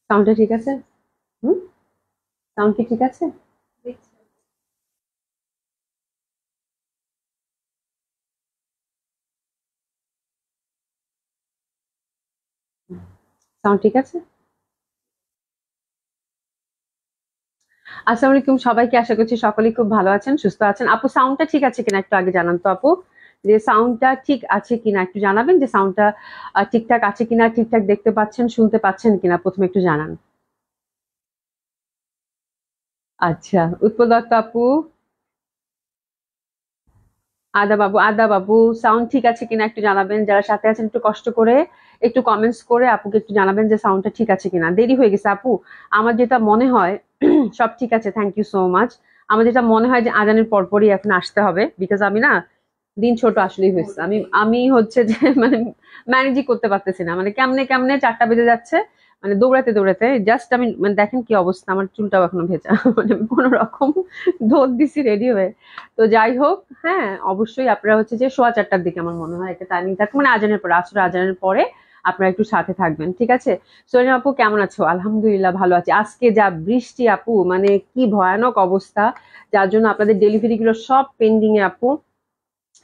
সাউন্ডটা ঠিক আছে? হুম, সাউন্ড কি ঠিক আছে? সাউন্ড ঠিক আছে? আসসালামু আলাইকুম সবাইকে, আশা করছি সকলেই খুব ভালো আছেন, সুস্থ আছেন। আপু সাউন্ডটা ঠিক আছে কিনা একটু আগে জানান তো আপু, যে সাউন্ডটা ঠিক আছে কিনা একটু জানাবেন, যে সাউন্ডটা ঠিকঠাক আছে কিনা, ঠিকঠাক দেখতে পাচ্ছেন শুনতে পাচ্ছেন কিনা প্রথমে একটু জানান। আচ্ছা, উৎপল দত্ত আপু, আদা বাবু, আদা বাবু, সাউন্ড ঠিক আছে কিনা একটু জানাবেন। যারা সাথে আছেন একটু কষ্ট করে একটু কমেন্টস করে আপুকে একটু জানাবেন যে সাউন্ডটা ঠিক আছে কিনা। দেরি হয়ে গেছে আপু, আমার যেটা মনে হয় সব ঠিক আছে, থ্যাংক ইউ সো মাচ। আমার যেটা মনে হয় যে আজানের পরপরই এখন আসতে হবে, বিকজ আমি না দিন ছোট আসলেই হয়েছে, আমি আমি হচ্ছে যে মানে ম্যানেজই করতে পারতেছি না, মানে কেমনে কেমনে 4টা বেজে যাচ্ছে, মানে দৌড়াতে দৌড়াতে জাস্ট আমি মানে দেখেন কি অবস্থা, আমার চুলটাও এখনো ভেজা মানে আমি কোনো রকম দৌড় দিছি রেডি হয়ে। তো যাই হোক, হ্যাঁ অবশ্যই আপনারা হচ্ছে যে 4:15টার দিকে আমার মনে হয় একটা টাইমিং থাকে, মানে আজানের পরে, আসর আজানের পরে আপনারা একটু সাথে থাকবেন, ঠিক আছে? সোনিয়া আপু কেমন আছো? আলহামদুলিল্লাহ ভালো আছি। আজকে যা বৃষ্টি আপু, মানে কি ভয়ানক অবস্থা, যার জন্য আপনাদের ডেলিভারি গুলো সব পেন্ডিং এ আপু।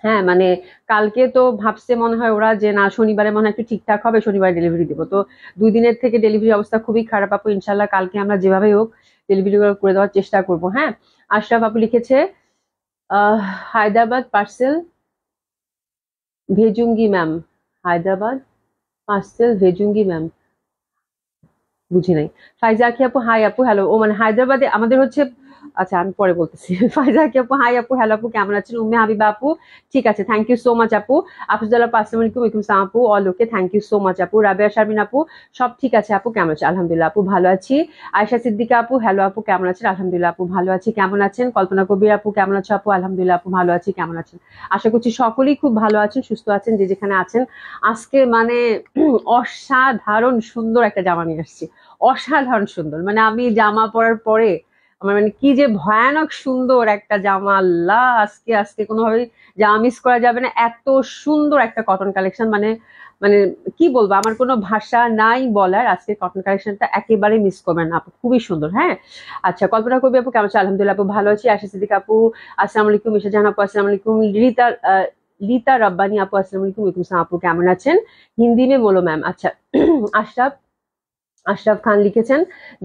হ্যাঁ মানে কালকে তো ভাবছে মনে হয় ওরা যে না শনিবারে মনে হয় একটু ঠিকঠাক হবে, শনিবার ডেলিভারি দিব। তো 2 দিনের থেকে ডেলিভারি অবস্থা খুবই খারাপ আপু। ইনশাল্লাহ কালকে আমরা যেভাবে হোক ডেলিভারি করে দেওয়ার চেষ্টা করব। হ্যাঁ, আশরাফ আপু লিখেছে আহ হায়দ্রাবাদ পার্সেল ভেজুঙ্গি ম্যাম, হায়দ্রাবাদ পার্সেল ভেজুঙ্গি ম্যাম, বুঝি নাই। ফাইজা আখি আপু হাই আপু হ্যালো, ও মানে হায়দ্রাবাদে আমাদের হচ্ছে, আচ্ছা আমি পরে বলতেছি। ফাইজা আখি আপু হাই আপু হ্যালো আপু কেমন আছেন? উম্মে হাবিবা আপু ঠিক আছে, থ্যাংক ইউ সো মাচ আপু। আফজাল্লাহ আপু আসসালামু আলাইকুম, ওয়ালাইকুম সালাম আপু, all okay, thank you so much আপু। রাবেয়া শারমিন আপু সব ঠিক আছে আপু, কেমন আছে? আলহামদুলিল্লাহ আপু ভালো আছি। আয়েশা সিদ্দিকা আপু হ্যালো আপু কেমন আছেন? আলহামদুলিল্লাহ আপু ভালো আছি, কেমন আছেন? কল্পনা কবির আপু কেমন আছো আপু? আলহামদুলিল্লাহ আপু ভালো আছি, কেমন আছেন? আশা করছি সকলেই খুব ভালো আছেন, সুস্থ আছেন, যে যেখানে আছেন। আজকে মানে অসাধারণ সুন্দর একটা জামা নিয়ে আসছি, অসাধারণ সুন্দর, মানে আমি জামা পরার পরে আমার মানে কি যে ভয়ানক সুন্দর একটা জামা, আল্লাহ আজকে আজকে কোনোভাবেই জামা মিস করা যাবে না, এত সুন্দর একটা কটন কালেকশন, মানে মানে কি বলবো, আমার কোনো ভাষা নাই বলার। আজকে কটন কালেকশনটা একেবারে মিস করবেন না আপু, খুবই সুন্দর। হ্যাঁ, আচ্ছা কল্পনা করবি আপু কেমন আছে? আলহামদুলিল্লাহ আপু ভালো আছি। আশা সিদ্দিক আপু আসসালামু আলাইকুম, মিশা জাহান আপু আসসালামু আলাইকুম, রিতা লিতা রব্বানি আপু আসসালামু আলাইকুম, ওয়ালাইকুম আসসালাম আপু কেমন আছেন? হিন্দি মে বলো ম্যাম। আচ্ছা, আশরাফ আশরাফ খান লিখেছেন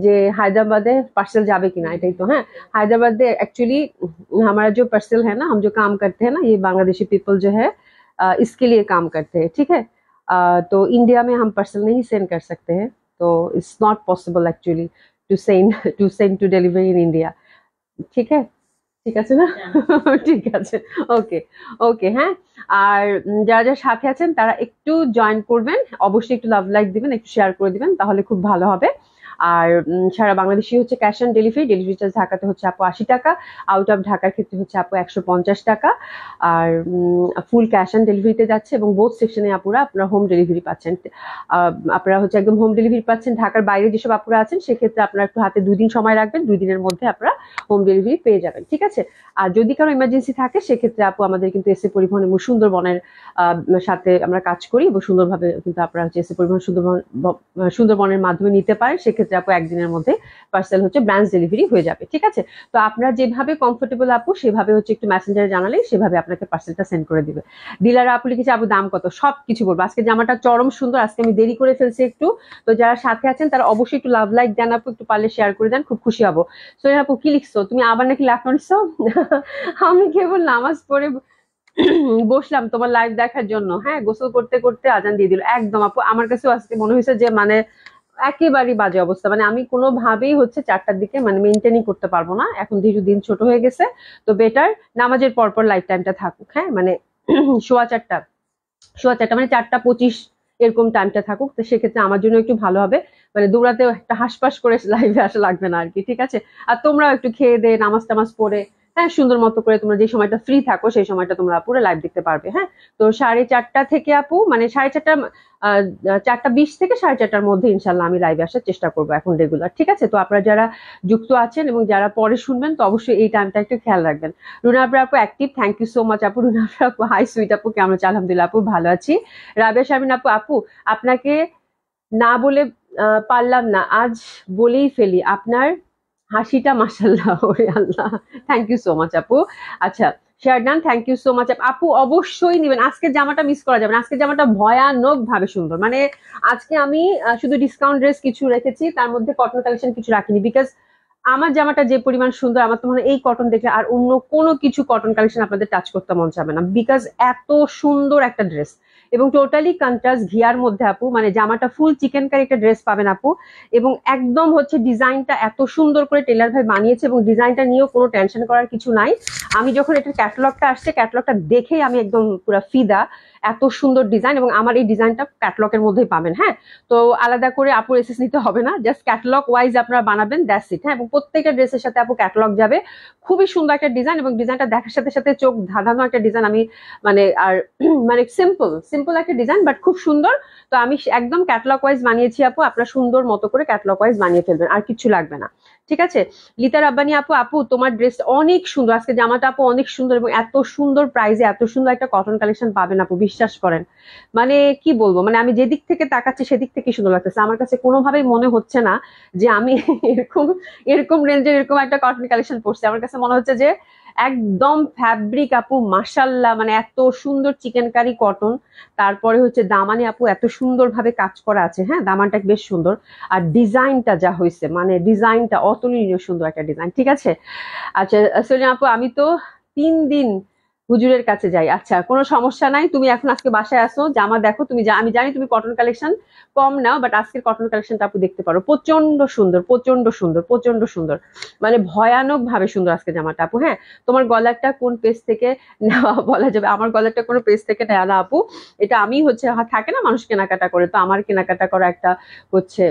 যে হায়द्राबादे पार्सल जावे कि ना, এটাই তো। হ্যাঁ, हैदराबाद एक्चुअली हमारा जो पार्सल है ना, हम जो काम करते हैं ना, ये बांग्लादेशी पीपल जो है इसके लिए काम करते हैं, ठीक है। तो इंडिया में हम पार्सल नहीं सेंड कर सकते हैं, तो it's not possible actually to send to deliver in India, ঠিক আছে? ঠিক আছে না? ঠিক আছে, ওকে ওকে। হ্যাঁ, আর যারা যারা সাথে আছেন তারা একটু জয়েন করবেন, অবশ্যই একটু লাভ লাইক দিবেন, একটু শেয়ার করে দিবেন, তাহলে খুব ভালো হবে। আর সারা বাংলাদেশি হচ্ছে cash on delivery, delivery charge ঢাকাতে হচ্ছে আপু 80 টাকা, আউট অফ ঢাকার ক্ষেত্রে হচ্ছে আপু 150 টাকা। আর ফুল ক্যাশ অন ডেলিভারিতে যাচ্ছে, এবং বোথ সেকশনে আপুরা আপনারা হোম ডেলিভারি পাচ্ছেন। আপনারা হচ্ছে একদম হোম ডেলিভারি পাচ্ছেন। ঢাকার বাইরে যেসব আপুরা আছেন সেক্ষেত্রে আপনারা একটু হাতে 2 দিন সময় রাখবেন, 2 দিনের মধ্যে আপনারা হোম ডেলিভারি পেয়ে যাবেন, ঠিক আছে। আর যদি কারো ইমার্জেন্সি থাকে সেক্ষেত্রে আপু আমাদের কিন্তু এসএ পরিবহন এবং সুন্দরবনের সাথে আমরা কাজ করি, এবং সুন্দরভাবে কিন্তু আপনারা হচ্ছে এসএ পরিবহন সুন্দরবনের মাধ্যমে নিতে পারেন। সেক্ষেত্রে আপু 1 দিনের মধ্যে পার্সেল হচ্ছে ব্রাঞ্চ ডেলিভারি হয়ে যাবে, ঠিক আছে। তো আপনারা যেভাবে কমফোর্টেবল আপু সেভাবে হচ্ছে একটু মেসেঞ্জারে জানালে সেভাবে আপনাকে পার্সেলটা সেন্ড করে দিবে। দিলারা আপু লিখেছে আপু দাম কত, সব কিছু বলবো। আজকে জামাটা চরম সুন্দর, আজকে আমি দেরি করে ফেলছি একটু। তো যারা সাথে আছেন তারা অবশ্যই একটু লাভ লাইক দেন আপু, একটু পারলে শেয়ার করে দেন, খুব খুশি হবো। সোনিয়া আপু কি লিখছো তুমি, আবার নাকি লাফ মারছো? আমি কেবল নামাজ পড়ে বসলাম তোমার লাইভ দেখার জন্য। হ্যাঁ, গোসল করতে করতে আজান দিয়ে দিল একদম আপু। আমার কাছেও আজকে মনে হয়েছে যে মানে একেবারেই বাজে অবস্থা, মানে আমি কোনোভাবেই হচ্ছে 4টার দিকে মানে মেনটেনই করতে পারবো না, এখন যেহেতু দিন ছোট হয়ে গেছে। তো বেটার নামাজের পরপর লাইফ টাইমটা থাকুক। হ্যাঁ মানে সোয়া চারটা, সোয়া চারটা মানে 4টা 25 এরকম টাইমটা থাকুক, তো সেক্ষেত্রে আমার জন্য একটু ভালো হবে, মানে দৌড়াতে একটা হাসপাস করে লাইভে আসা লাগবে না আর কি, ঠিক আছে। আর তোমরাও একটু খেয়ে দে নামাজ টামাজ পড়ে, হ্যাঁ সুন্দর মতো করে তোমরা যে সময়টা ফ্রি থাকো সেই সময়টা তোমরা পুরো লাইভ দেখতে পারবে। হ্যাঁ, তো 4:30 থেকে আপু মানে 4:30, 4টা 20 থেকে 4:30টার মধ্যে ইনশাল্লাহ আমি লাইভে আসার চেষ্টা করবো এখন রেগুলার, ঠিক আছে। তো আপনারা যারা যুক্ত আছেন এবং যারা পরে শুনবেন তো অবশ্যই এই টাইমটা একটু খেয়াল রাখবেন। রুনা আপু আপু active, thank you so much আপু। রুনা আপু হাই সুইট আপু কেমন আছে? আলহামদুলিল্লাহ আপু ভালো আছি। রাবেয়া শারমিন আপু, আপু আপনাকে না বলে পারলাম না, আজ বলেই ফেলি, আপনার হাসিটা মাশাল্লাহ, ওরে আল্লাহ, থ্যাংক ইউ সো মাচ আপু। আচ্ছা শেয়ারডান, থ্যাংক ইউ সো মাচ আপু, অবশ্যই নিবেন, আজকের জামাটা মিস করা যাবে না, আজকের জামাটা ভয়ানক ভাবে সুন্দর, মানে আজকে আমি শুধু ডিসকাউন্ট ড্রেস কিছু রেখেছি, তার মধ্যে কটন কালেকশন কিছু রাখিনি, বিকজ আমার জামাটা যে পরিমাণ সুন্দর, আমার তো মনে হয় এই কটন দেখলে আর অন্য কোনো কিছু কটন কালেকশন আপনাদের টাচ করতে মন যাবে না, বিকজ এত সুন্দর একটা ড্রেস এবং টোটালি কন্ট্রাস্ট ঘিয়ার মধ্যে আপু, মানে জামাটা ফুল চিকেন কারি একটা ড্রেস পাবেন আপু, এবং একদম হচ্ছে ডিজাইনটা এত সুন্দর করে টেলার ভাই বানিয়েছে, এবং ডিজাইনটা নিয়েও কোনো টেনশন করার কিছু নাই। আমি যখন এটার ক্যাটালগটা আসছে, ক্যাটালগটা দেখেই আমি একদম পুরো ফিদা, এত সুন্দর ডিজাইন, এবং আমার এই ডিজাইনটা ক্যাটালগের মধ্যেই পাবেন। হ্যাঁ, তো আলাদা করে আপুর এসএস নিতে হবে না, জাস্ট ক্যাটালগ ওয়াইজ আপনারা বানাবেন, দ্যাটস ইট। হ্যাঁ, এবং প্রত্যেকটা ড্রেসের সাথে আপু ক্যাটালগ যাবে, খুবই সুন্দর একটা ডিজাইন, এবং ডিজাইনটা দেখার সাথে সাথে চোখ ধাঁধানো একটা ডিজাইন, আমি মানে আর মানে সিম্পল সিম্পল একটা ডিজাইন বাট খুব সুন্দর। তো আমি একদম ক্যাটালগ ওয়াইজ বানিয়েছি আপু, আপনারা সুন্দর মতো করে ক্যাটালগ ওয়াইজ বানিয়ে ফেলবেন, আর কিছু লাগবে না, ঠিক আছে। লিতা রাব্বানি আপু, আপু তোমার ড্রেস অনেক সুন্দর, আজকে জামাটা আপু অনেক সুন্দর, এবং এত সুন্দর প্রাইসে এত সুন্দর একটা কটন কালেকশন পাবেন আপু, বিশ্বাস করেন, মানে কি বলবো, মানে আমি যেদিক থেকে তাকাচ্ছি সেদিক থেকে সুন্দর লাগতেছে, আমার কাছে কোনোভাবেই মনে হচ্ছে না যে আমি এরকম এরকম রেঞ্জের এরকম একটা কটন কালেকশন পরছি, আমার কাছে মনে হচ্ছে যে একদম ফ্যাব্রিক আপু মাশাল্লাহ, মানে এত সুন্দর চিকেন কারি কটন, তারপরে হচ্ছে দামানে আপু এত সুন্দর ভাবে কাজ করা আছে, হ্যাঁ দামানটা বেশ সুন্দর, আর ডিজাইনটা যা হয়েছে, মানে ডিজাইনটা অতুলনীয় সুন্দর একটা ডিজাইন, ঠিক আছে। আচ্ছা আসলে আপু, আমি তো 3 দিন হুজুরের কাছে যাই, আচ্ছা কোনো সমস্যা নাই, তুমি এখন আজকে বাসায় আসো, জামা দেখো, তুমি আমি জানি তুমি cotton collection com now, but আজকের কটন কালেকশনটা আপু দেখতে পারো, প্রচন্ড সুন্দর, প্রচন্ড সুন্দর, প্রচন্ড সুন্দর, মানে ভয়ানক ভাবে সুন্দর আজকে জামাটা আপু। হ্যাঁ, তোমার গলারটা কোন পেজ থেকে নেওয়া বলা যাবে, আমার গলারটা কোনো পেজ থেকে নেওয়া না আপু, এটা আমি হচ্ছে থাকে না মানুষ কেনাকাটা করে, তো আমার কেনাকাটা করা একটা হচ্ছে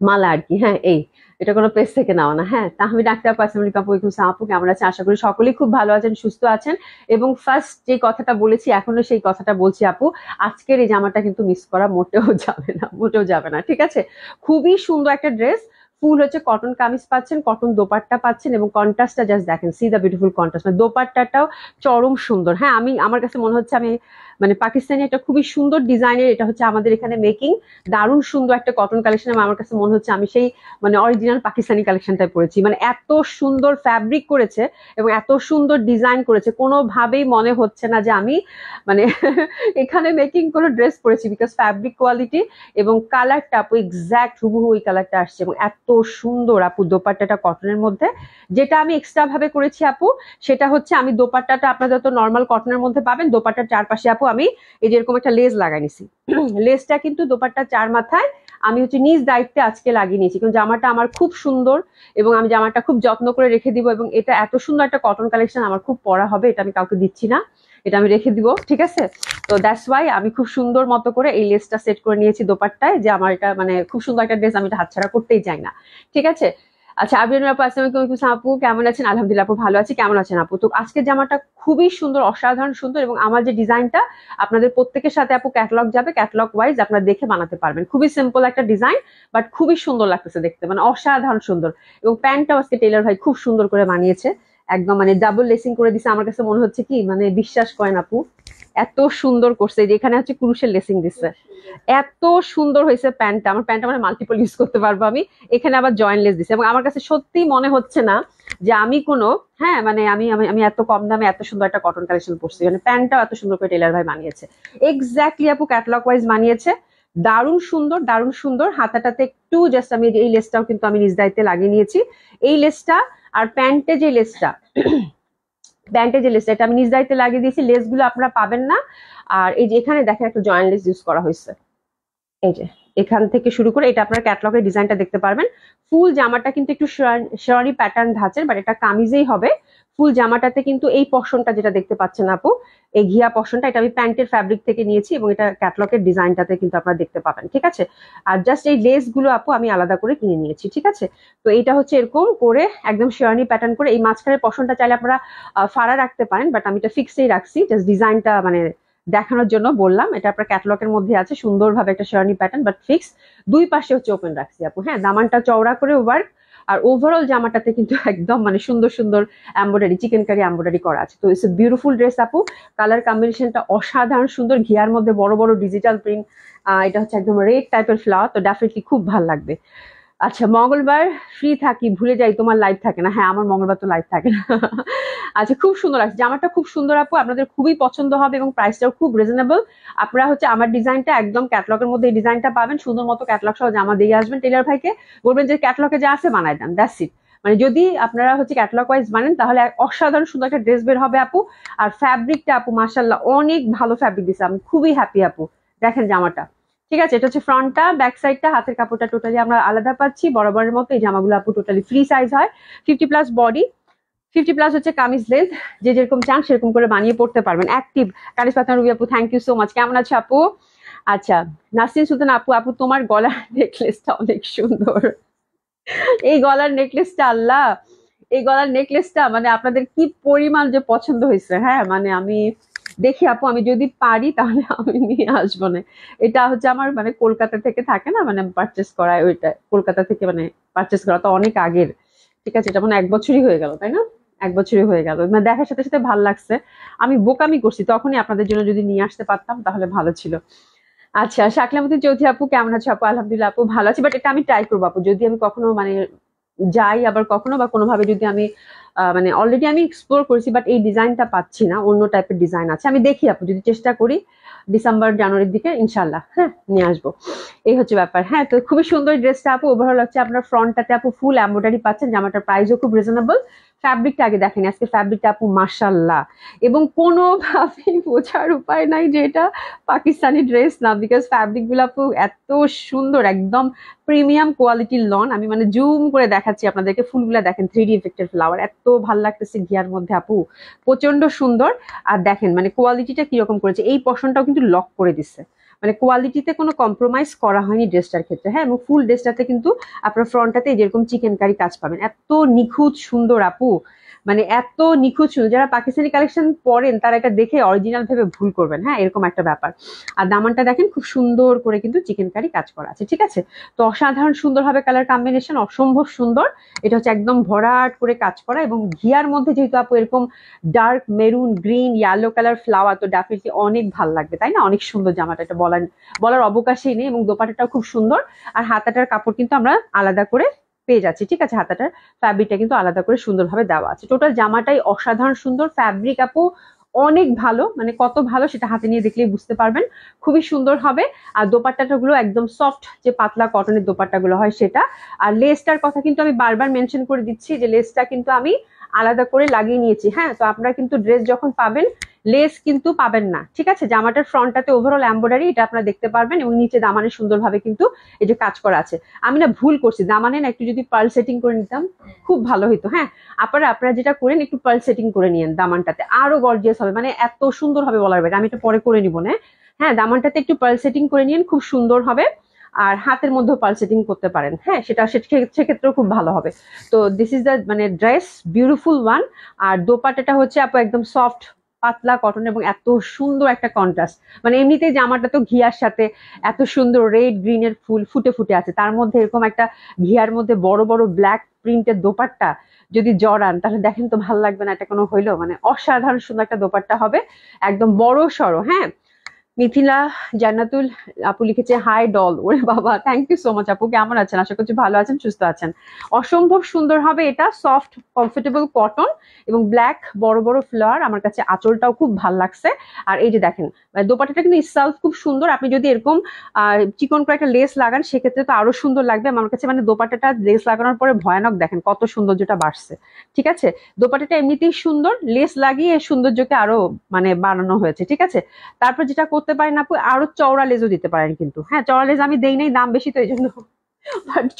মালা আর কি। হ্যাঁ, এই এটা কোনো পেজ থেকে নেওয়া না। হ্যাঁ, তাহমিদ আক্তার, আসসালামু আলাইকুম আপু, আপু কেমন আছেন, আশা করি সকলেই খুব ভালো আছেন, সুস্থ আছেন, এবং ফার্স্ট যে কথাটা বলেছি এখনো সেই কথাটা বলছি আপু, আজকের এই জামাটা কিন্তু মিস করা মোটেও যাবে না, মোটেও যাবে না, ঠিক আছে। খুবই সুন্দর একটা ড্রেস, ফুল হচ্ছে কটন কামিজ পাচ্ছেন, কটন দোপাট্টা পাচ্ছেন, এবং কন্ট্রাস্টটা জাস্ট দেখেন, সি দা বিউটিফুল কন্ট্রাস্ট, মানে দোপাট্টাটাও চরম সুন্দর। হ্যাঁ, আমার কাছে মনে হচ্ছে আমি মানে পাকিস্তানি একটা খুবই সুন্দর ডিজাইনের, এটা হচ্ছে আমাদের এখানে মেকিং, দারুণ সুন্দর একটা কটন কালেকশন, আমার কাছে মনে হচ্ছে আমি সেই মানে অরিজিনাল পাকিস্তানি কালেকশনটাই পরেছি, মানে এত সুন্দর ফ্যাব্রিক করেছে এবং এত সুন্দর ডিজাইন করেছে, কোনোভাবেই মনে হচ্ছে না যে আমি মানে এখানে মেকিং কোনো ড্রেস পরেছি, বিকজ ফ্যাব্রিক কোয়ালিটি এবং কালারটা আপু এক্সাক্ট হুবহু ওই কালারটা আসছে, এবং এত সুন্দর আপু দোপাট্টাটা কটনের মধ্যে। যেটা আমি এক্সট্রা ভাবে করেছি আপু, সেটা হচ্ছে আমি দোপাট্টাটা আপনাদের তো নর্মাল কটনের মধ্যে পাবেন, দোপাট্টার চারপাশে আপু আমি এই যে এরকম একটা লেস লাগাই নিছি, লেসটা কিন্তু দোপাট্টার চার মাথায় আমি হচ্ছে নিজ দায়িত্বে আজকে লাগিয়ে নিয়েছি, কারণ জামাটা আমার খুব সুন্দর, এবং আমি জামাটা খুব যত্ন করে রেখে দিব, এবং এটা এত সুন্দর একটা কটন কালেকশন আমার খুব পরা হবে, এটা আমি কাউকে দিচ্ছি না, এটা আমি রেখে দিব, ঠিক আছে। তো দ্যাটস ওয়াই আমি খুব সুন্দর মতো করে এই লেসটা সেট করে নিয়েছি দোপাট্টায়, যে আমার এটা মানে খুব সুন্দর একটা ড্রেস, আমি এটা হাতছাড়া করতেই চাই না, ঠিক আছে। আচ্ছা আবির আপু, আসসালামু আলাইকুম আপু, কেমন আছেন, আলহামদুলিল্লাহ আপু ভালো আছি, কেমন আছেন আপু। তো আজকের জামাটা খুবই সুন্দর, অসাধারণ সুন্দর, এবং আমার যে ডিজাইনটা আপনাদের প্রত্যেকের সাথে আপু ক্যাটালগ যাবে, ক্যাটালগ ওয়াইজ আপনারা দেখে বানাতে পারবেন, খুবই সিম্পল একটা ডিজাইন বাট খুবই সুন্দর লাগতেছে দেখতে, মানে অসাধারণ সুন্দর, এবং প্যান্টটাও আজকে টেইলর ভাই খুব সুন্দর করে বানিয়েছে, একদম মানে ডাবল লেসিং করে দিছে, আমার কাছে মনে হচ্ছে কি মানে বিশ্বাস করেন আপু, এত সুন্দর করছে, যে এখানে হচ্ছে ক্রুশের লেসিং দিচ্ছে, এত সুন্দর হয়েছে প্যান্টটা, আমার প্যান্টটা মানে মাল্টিপল ইউজ করতে পারবো আমি, এখানে আবার জয়েন্ট লেস দিছে, এবং আমার কাছে সত্যি মনে হচ্ছে না যে আমি কোনো হ্যাঁ মানে আমি আমি আমি এত কম দামে এত সুন্দর একটা কটন কালেকশন পরছি, মানে প্যান্টটাও এত সুন্দর করে টেলার ভাই বানিয়েছে, এক্স্যাক্টলি আপু ক্যাটালগ ওয়াইজ বানিয়েছে, দারুণ সুন্দর, দারুণ সুন্দর। হাতাটাতে একটু জাস্ট আমি এই লেসটাও কিন্তু আমি নিজ দায়িত্বে লাগিয়ে নিয়েছি, এই লেসটা আর প্যান্টে যে লেসটা প্যান্টে যে লেসটা এটা আমি নিজ দায়িত্বে লাগিয়ে দিয়েছি, লেসগুলো আপনারা পাবেন না। আর এই যে এখানে দেখেন একটা জয়েন্ট লেস ইউজ করা হয়েছে, এই যে এখান থেকে শুরু করে এটা আপনার ক্যাটালগের ডিজাইনটা দেখতে পারবেন। ফুল জামাটা কিন্তু একটু শেরানি প্যাটার্ন ধাঁচের, বাট এটা কামিজেই হবে। ফুল জামাটাতে কিন্তু এই পশনটা যেটা দেখতে পাচ্ছেন আপু, এই ঘিয়া পশনটা, এটা আমি প্যান্টের ফ্যাব্রিক থেকে নিয়েছি, এবং এটা ক্যাটালগের ডিজাইনটাতে কিন্তু আপনারা দেখতে পাবেন, ঠিক আছে। আর জাস্ট এই লেস গুলো আপু আমি আলাদা করে কিনে নিয়েছি, ঠিক আছে। তো এইটা হচ্ছে এরকম করে একদম শেরানি প্যাটার্ন করে, এই মাঝখানের পশনটা চাইলে আপনারা ফাড়া রাখতে পারেন, বাট আমি এটা ফিক্সেই রাখছি, জাস্ট ডিজাইনটা মানে দেখানোর জন্য বললাম। এটা আপনার ক্যাটালগের মধ্যে আছে সুন্দরভাবে একটা শেরানি প্যাটার্ন, বাট ফিক্স, দুই পাশে হচ্ছে ওপেন রাখছি আপু। হ্যাঁ, দামানটা চওড়া করে ওভার আর ওভারঅল জামাটাতে কিন্তু একদম মানে সুন্দর সুন্দর এমব্রয়ডারি, চিকেন কারি এমব্রয়ডারি করা আছে। তো ইটস এ বিউটিফুল ড্রেস আপু, কালার কম্বিনেশনটা অসাধারণ সুন্দর, ঘিয়ার মধ্যে বড় বড় ডিজিটাল প্রিন্ট, এটা হচ্ছে একদম রেড টাইপের ফ্লাওয়ার, তো ডেফিনেটলি খুব ভালো লাগবে। আচ্ছা, মঙ্গলবার ফ্রি থাকি, ভুলে যাই তোমার লাইভ থাকে না। হ্যাঁ, আমার মঙ্গলবার তো লাইভ থাকে না। আচ্ছা, খুব সুন্দর লাগছে জামাটা, খুব সুন্দর আপু, আপনাদের খুবই পছন্দ হবে এবং প্রাইসটাও খুব রিজনেবল। আপনারা হচ্ছে আমার ডিজাইনটা একদম ক্যাটলগের মধ্যে এই ডিজাইনটা পাবেন, সুন্দর মতো ক্যাটলগ সহ জামা দিয়ে আসবেন টেলার ভাইকে, বলবেন যে ক্যাটলগে যা আছে বানায় দেন, দ্যাটস ইট। মানে যদি আপনারা হচ্ছে ক্যাটলগ ওয়াইজ বানেন তাহলে অসাধারণ সুন্দর একটা ড্রেস বের হবে আপু। আর ফ্যাব্রিকটা আপু মাশাআল্লাহ অনেক ভালো ফ্যাব্রিক দিচ্ছে, আমি খুবই হ্যাপি আপু। দেখেন জামাটা, ঠিক আছে, এটা হচ্ছে ফ্রন্টটা, ব্যাক সাইডটা, হাতের কাপড়টা টোটালি আমরা আলাদা পাচ্ছি বরাবরের মতো। এই জামাগুলো আপু টোটালি ফ্রি সাইজ হয়, 50+ বডি, 50+ হচ্ছে কামিজ লেন্থ, যে যেরকম চান সেরকম করে বানিয়ে পড়তে পারবেন। অ্যাক্টিভ কানিজ পাতনা রুবি আপু, থ্যাংক ইউ সো মাচ। কেমন আছে আপু? আচ্ছা, নাসরিন সুলতান আপু, আপু তোমার গলার নেকলেসটা অনেক সুন্দর। এই গলার নেকলেসটা, আল্লাহ, এই গলার নেকলেসটা মানে আপনাদের কি পরিমাণ যে পছন্দ হয়েছে। হ্যাঁ, মানে আমি দেখি আপু, আমি যদি পারি তাহলে আমি নিয়ে আসবো না। এটা হচ্ছে আমার মানে কলকাতা থেকে থাকে না, মানে পারচেস করা, ওইটা কলকাতা থেকে মানে পারচেস করা তো অনেক আগের, ঠিক আছে, এটা মানে 1 বছরই হয়ে গেল, তাই না? 1 বছরই হয়ে গেল, মানে দেখার সাথে সাথে ভালো লাগছে, আমি বোকামি করছি, তখনই আপনাদের জন্য যদি নিয়ে আসতে পারতাম তাহলে ভালো ছিল। আচ্ছা, শাকলামতি চৌধুরী আপু, কেমন আছো আপু? আলহামদুলিল্লাহ আপু, ভালো আছি, বাট এটা আমি ট্রাই করবো আপু, যদি আমি কখনো মানে যাই, আবার কখনো বা কোনোভাবে যদি আমি মানে অলরেডি আমি এক্সপ্লোর করেছি, বাট এই ডিজাইনটা পাচ্ছি না, অন্য টাইপের ডিজাইন আছে, আমি দেখি আপু, যদি চেষ্টা করি ডিসেম্বর জানুয়ারির দিকে ইনশাল্লাহ হ্যাঁ নিয়ে আসবো। এই হচ্ছে ব্যাপার। হ্যাঁ, তো খুবই সুন্দর ড্রেসটা আপু, ওভারঅল হচ্ছে আপনার ফ্রন্টটাতে আপু ফুল এমব্রয়ডারি পাচ্ছেন, জামাটার প্রাইসও খুব রিজনেবল। ফ্যাব্রিকটা আগে দেখেন, আজকে ফ্যাব্রিকটা আপু মাশাল্লাহ, এবং কোনোভাবেই বোঝার উপায় নাই যে এটা পাকিস্তানি ড্রেস না, বিকজ ফ্যাব্রিক গুলো আপু এত সুন্দর, একদম প্রিমিয়াম কোয়ালিটির লন। আমি মানে জুম করে দেখাচ্ছি আপনাদেরকে, ফুলগুলা দেখেন, 3D ইফেক্টের ফ্লাওয়ার, এত ভাল লাগতেছে ঘিয়ার মধ্যে আপু, প্রচন্ড সুন্দর। আর দেখেন মানে কোয়ালিটিটা কিরকম করেছে, এই পশনটাও কিন্তু লক করে দিচ্ছে, মানে কোয়ালিটিতে কোনো কম্প্রোমাইজ করা হয়নি ড্রেসটার ক্ষেত্রে। হ্যাঁ, এবং ফুল ড্রেসটাতে কিন্তু আপনার ফ্রন্টটাতে যেরকম চিকেন কারি কাজ পাবেন, এত নিখুঁত সুন্দর আপু, মানে এত নিখুঁত সুন্দর, যারা পাকিস্তানি কালেকশন পরেন তারা এটা দেখে অরিজিনাল ভেবে ভুল করবেন। হ্যাঁ, এরকম একটা ব্যাপার। আর দামানটা দেখেন, খুব সুন্দর করে কিন্তু চিকেন কারি কাজ করা আছে, ঠিক আছে। তো অসাধারণ সুন্দর হবে কালার কম্বিনেশন, অসম্ভব সুন্দর। এটা হচ্ছে একদম ভরাট করে কাজ করা, এবং ঘিয়ার মধ্যে যেহেতু আপু এরকম dark maroon, green, yellow colour flower, তো ডেফিনেটলি অনেক ভালো লাগবে, তাই না? অনেক সুন্দর জামাটা, এটা বলার অবকাশই নেই। এবং দোপাট্টাটাও খুব সুন্দর, আর হাতাটার কাপড় কিন্তু আমরা আলাদা করে পেয়ে যাচ্ছি, ঠিক আছে, হাতাটার ফ্যাব্রিকটা কিন্তু আলাদা করে সুন্দরভাবে দেওয়া আছে। টোটাল জামাটাই অসাধারণ সুন্দর, ফ্যাব্রিক আপু অনেক ভালো, মানে কত ভালো সেটা হাতে নিয়ে দেখলেই বুঝতে পারবেন, খুবই সুন্দর হবে। আর দোপাট্টাটা গুলো একদম সফট, যে পাতলা কটনের দোপাট্টা গুলো হয় সেটা। আর লেসটার কথা কিন্তু আমি বারবার মেনশন করে দিচ্ছি, যে লেসটা কিন্তু আমি আলাদা করে লাগিয়ে নিয়েছি। হ্যাঁ, তো আপনারা কিন্তু ড্রেস যখন পাবেন লেস কিন্তু পাবেন না, ঠিক আছে। জামাটার ফ্রন্টটাতে ওভারঅল এমব্রয়ডারি, এটা আপনারা দেখতে পারবেন, এবং নিচে দামানে সুন্দরভাবে কিন্তু এই যে কাজ করা আছে। আমি না ভুল করছি, দামানে না একটু যদি পার্ল সেটিং করে নিতাম খুব ভালো হইতো। হ্যাঁ, আপনারা যেটা করেন একটু পার্ল সেটিং করে নিয়েন দামানটাতে, আরো গর্জিয়াস হবে, মানে এত সুন্দর হবে বলার বাইরে। আমি এটা পরে করে নিব না। হ্যাঁ, দামানটাতে একটু পার্ল সেটিং করে নিন, খুব সুন্দর হবে। আর হাতের মধ্যেও পার্ল সেটিং করতে পারেন, হ্যাঁ, সেক্ষেত্রেও খুব ভালো হবে। তো দিস ইজ দ্য মানে ড্রেস, বিউটিফুল ওয়ান। আর দোপাট্টাটা হচ্ছে আপু একদম সফট পাতলা কটন, এবং এত সুন্দর একটা কন্ট্রাস্ট, মানে এমনিতেই জামাটা তো ঘিয়ার সাথে এত সুন্দর রেড গ্রিনের ফুল ফুটে ফুটে আছে, তার মধ্যে এরকম একটা ঘিয়ার মধ্যে বড় বড় ব্ল্যাক প্রিন্টের দোপাট্টা যদি জড়ান তাহলে দেখেন তো ভালো লাগবে না, এটা কোনো হইলো? মানে অসাধারণ সুন্দর একটা দোপাট্টা হবে, একদম বড় সড়ো। হ্যাঁ, মিথিলা জান্নাতুল আপু লিখেছে হাই ডল, ওরে বাবা, থ্যাংক ইউ সো মাচ আপু। কেমন আছেন? আশা করছি ভালো আছেন, সুস্থ আছেন। অসম্ভব সুন্দর হবে এটা, সফট কমফোর্টেবল কটন এবং ব্ল্যাক বড় বড় ফ্লাওয়ার। আমার কাছে আঁচলটাও খুব ভালো লাগছে। আর এই যে দেখেন দোপাট্টাটা কিন্তু ইটসেলফ খুব সুন্দর, আপনি যদি এরকম চিকন করে একটা লেস লাগান সেক্ষেত্রে তো আরো সুন্দর লাগবে। আমার কাছে মানে দোপাট্টাটা লেস লাগানোর পরে ভয়ানক, দেখেন কত সৌন্দর্যটা বাড়ছে, ঠিক আছে। দোপাট্টাটা এমনিতেই সুন্দর, লেস লাগিয়ে সৌন্দর্যকে আরো মানে বাড়ানো হয়েছে, ঠিক আছে। তারপর যেটা করতে পারেন আপু, আরো চওড়া লেজও দিতে পারেন কিন্তু। হ্যাঁ, চওড়া লেজ আমি দেই নাই, দাম বেশি তো এই জন্য,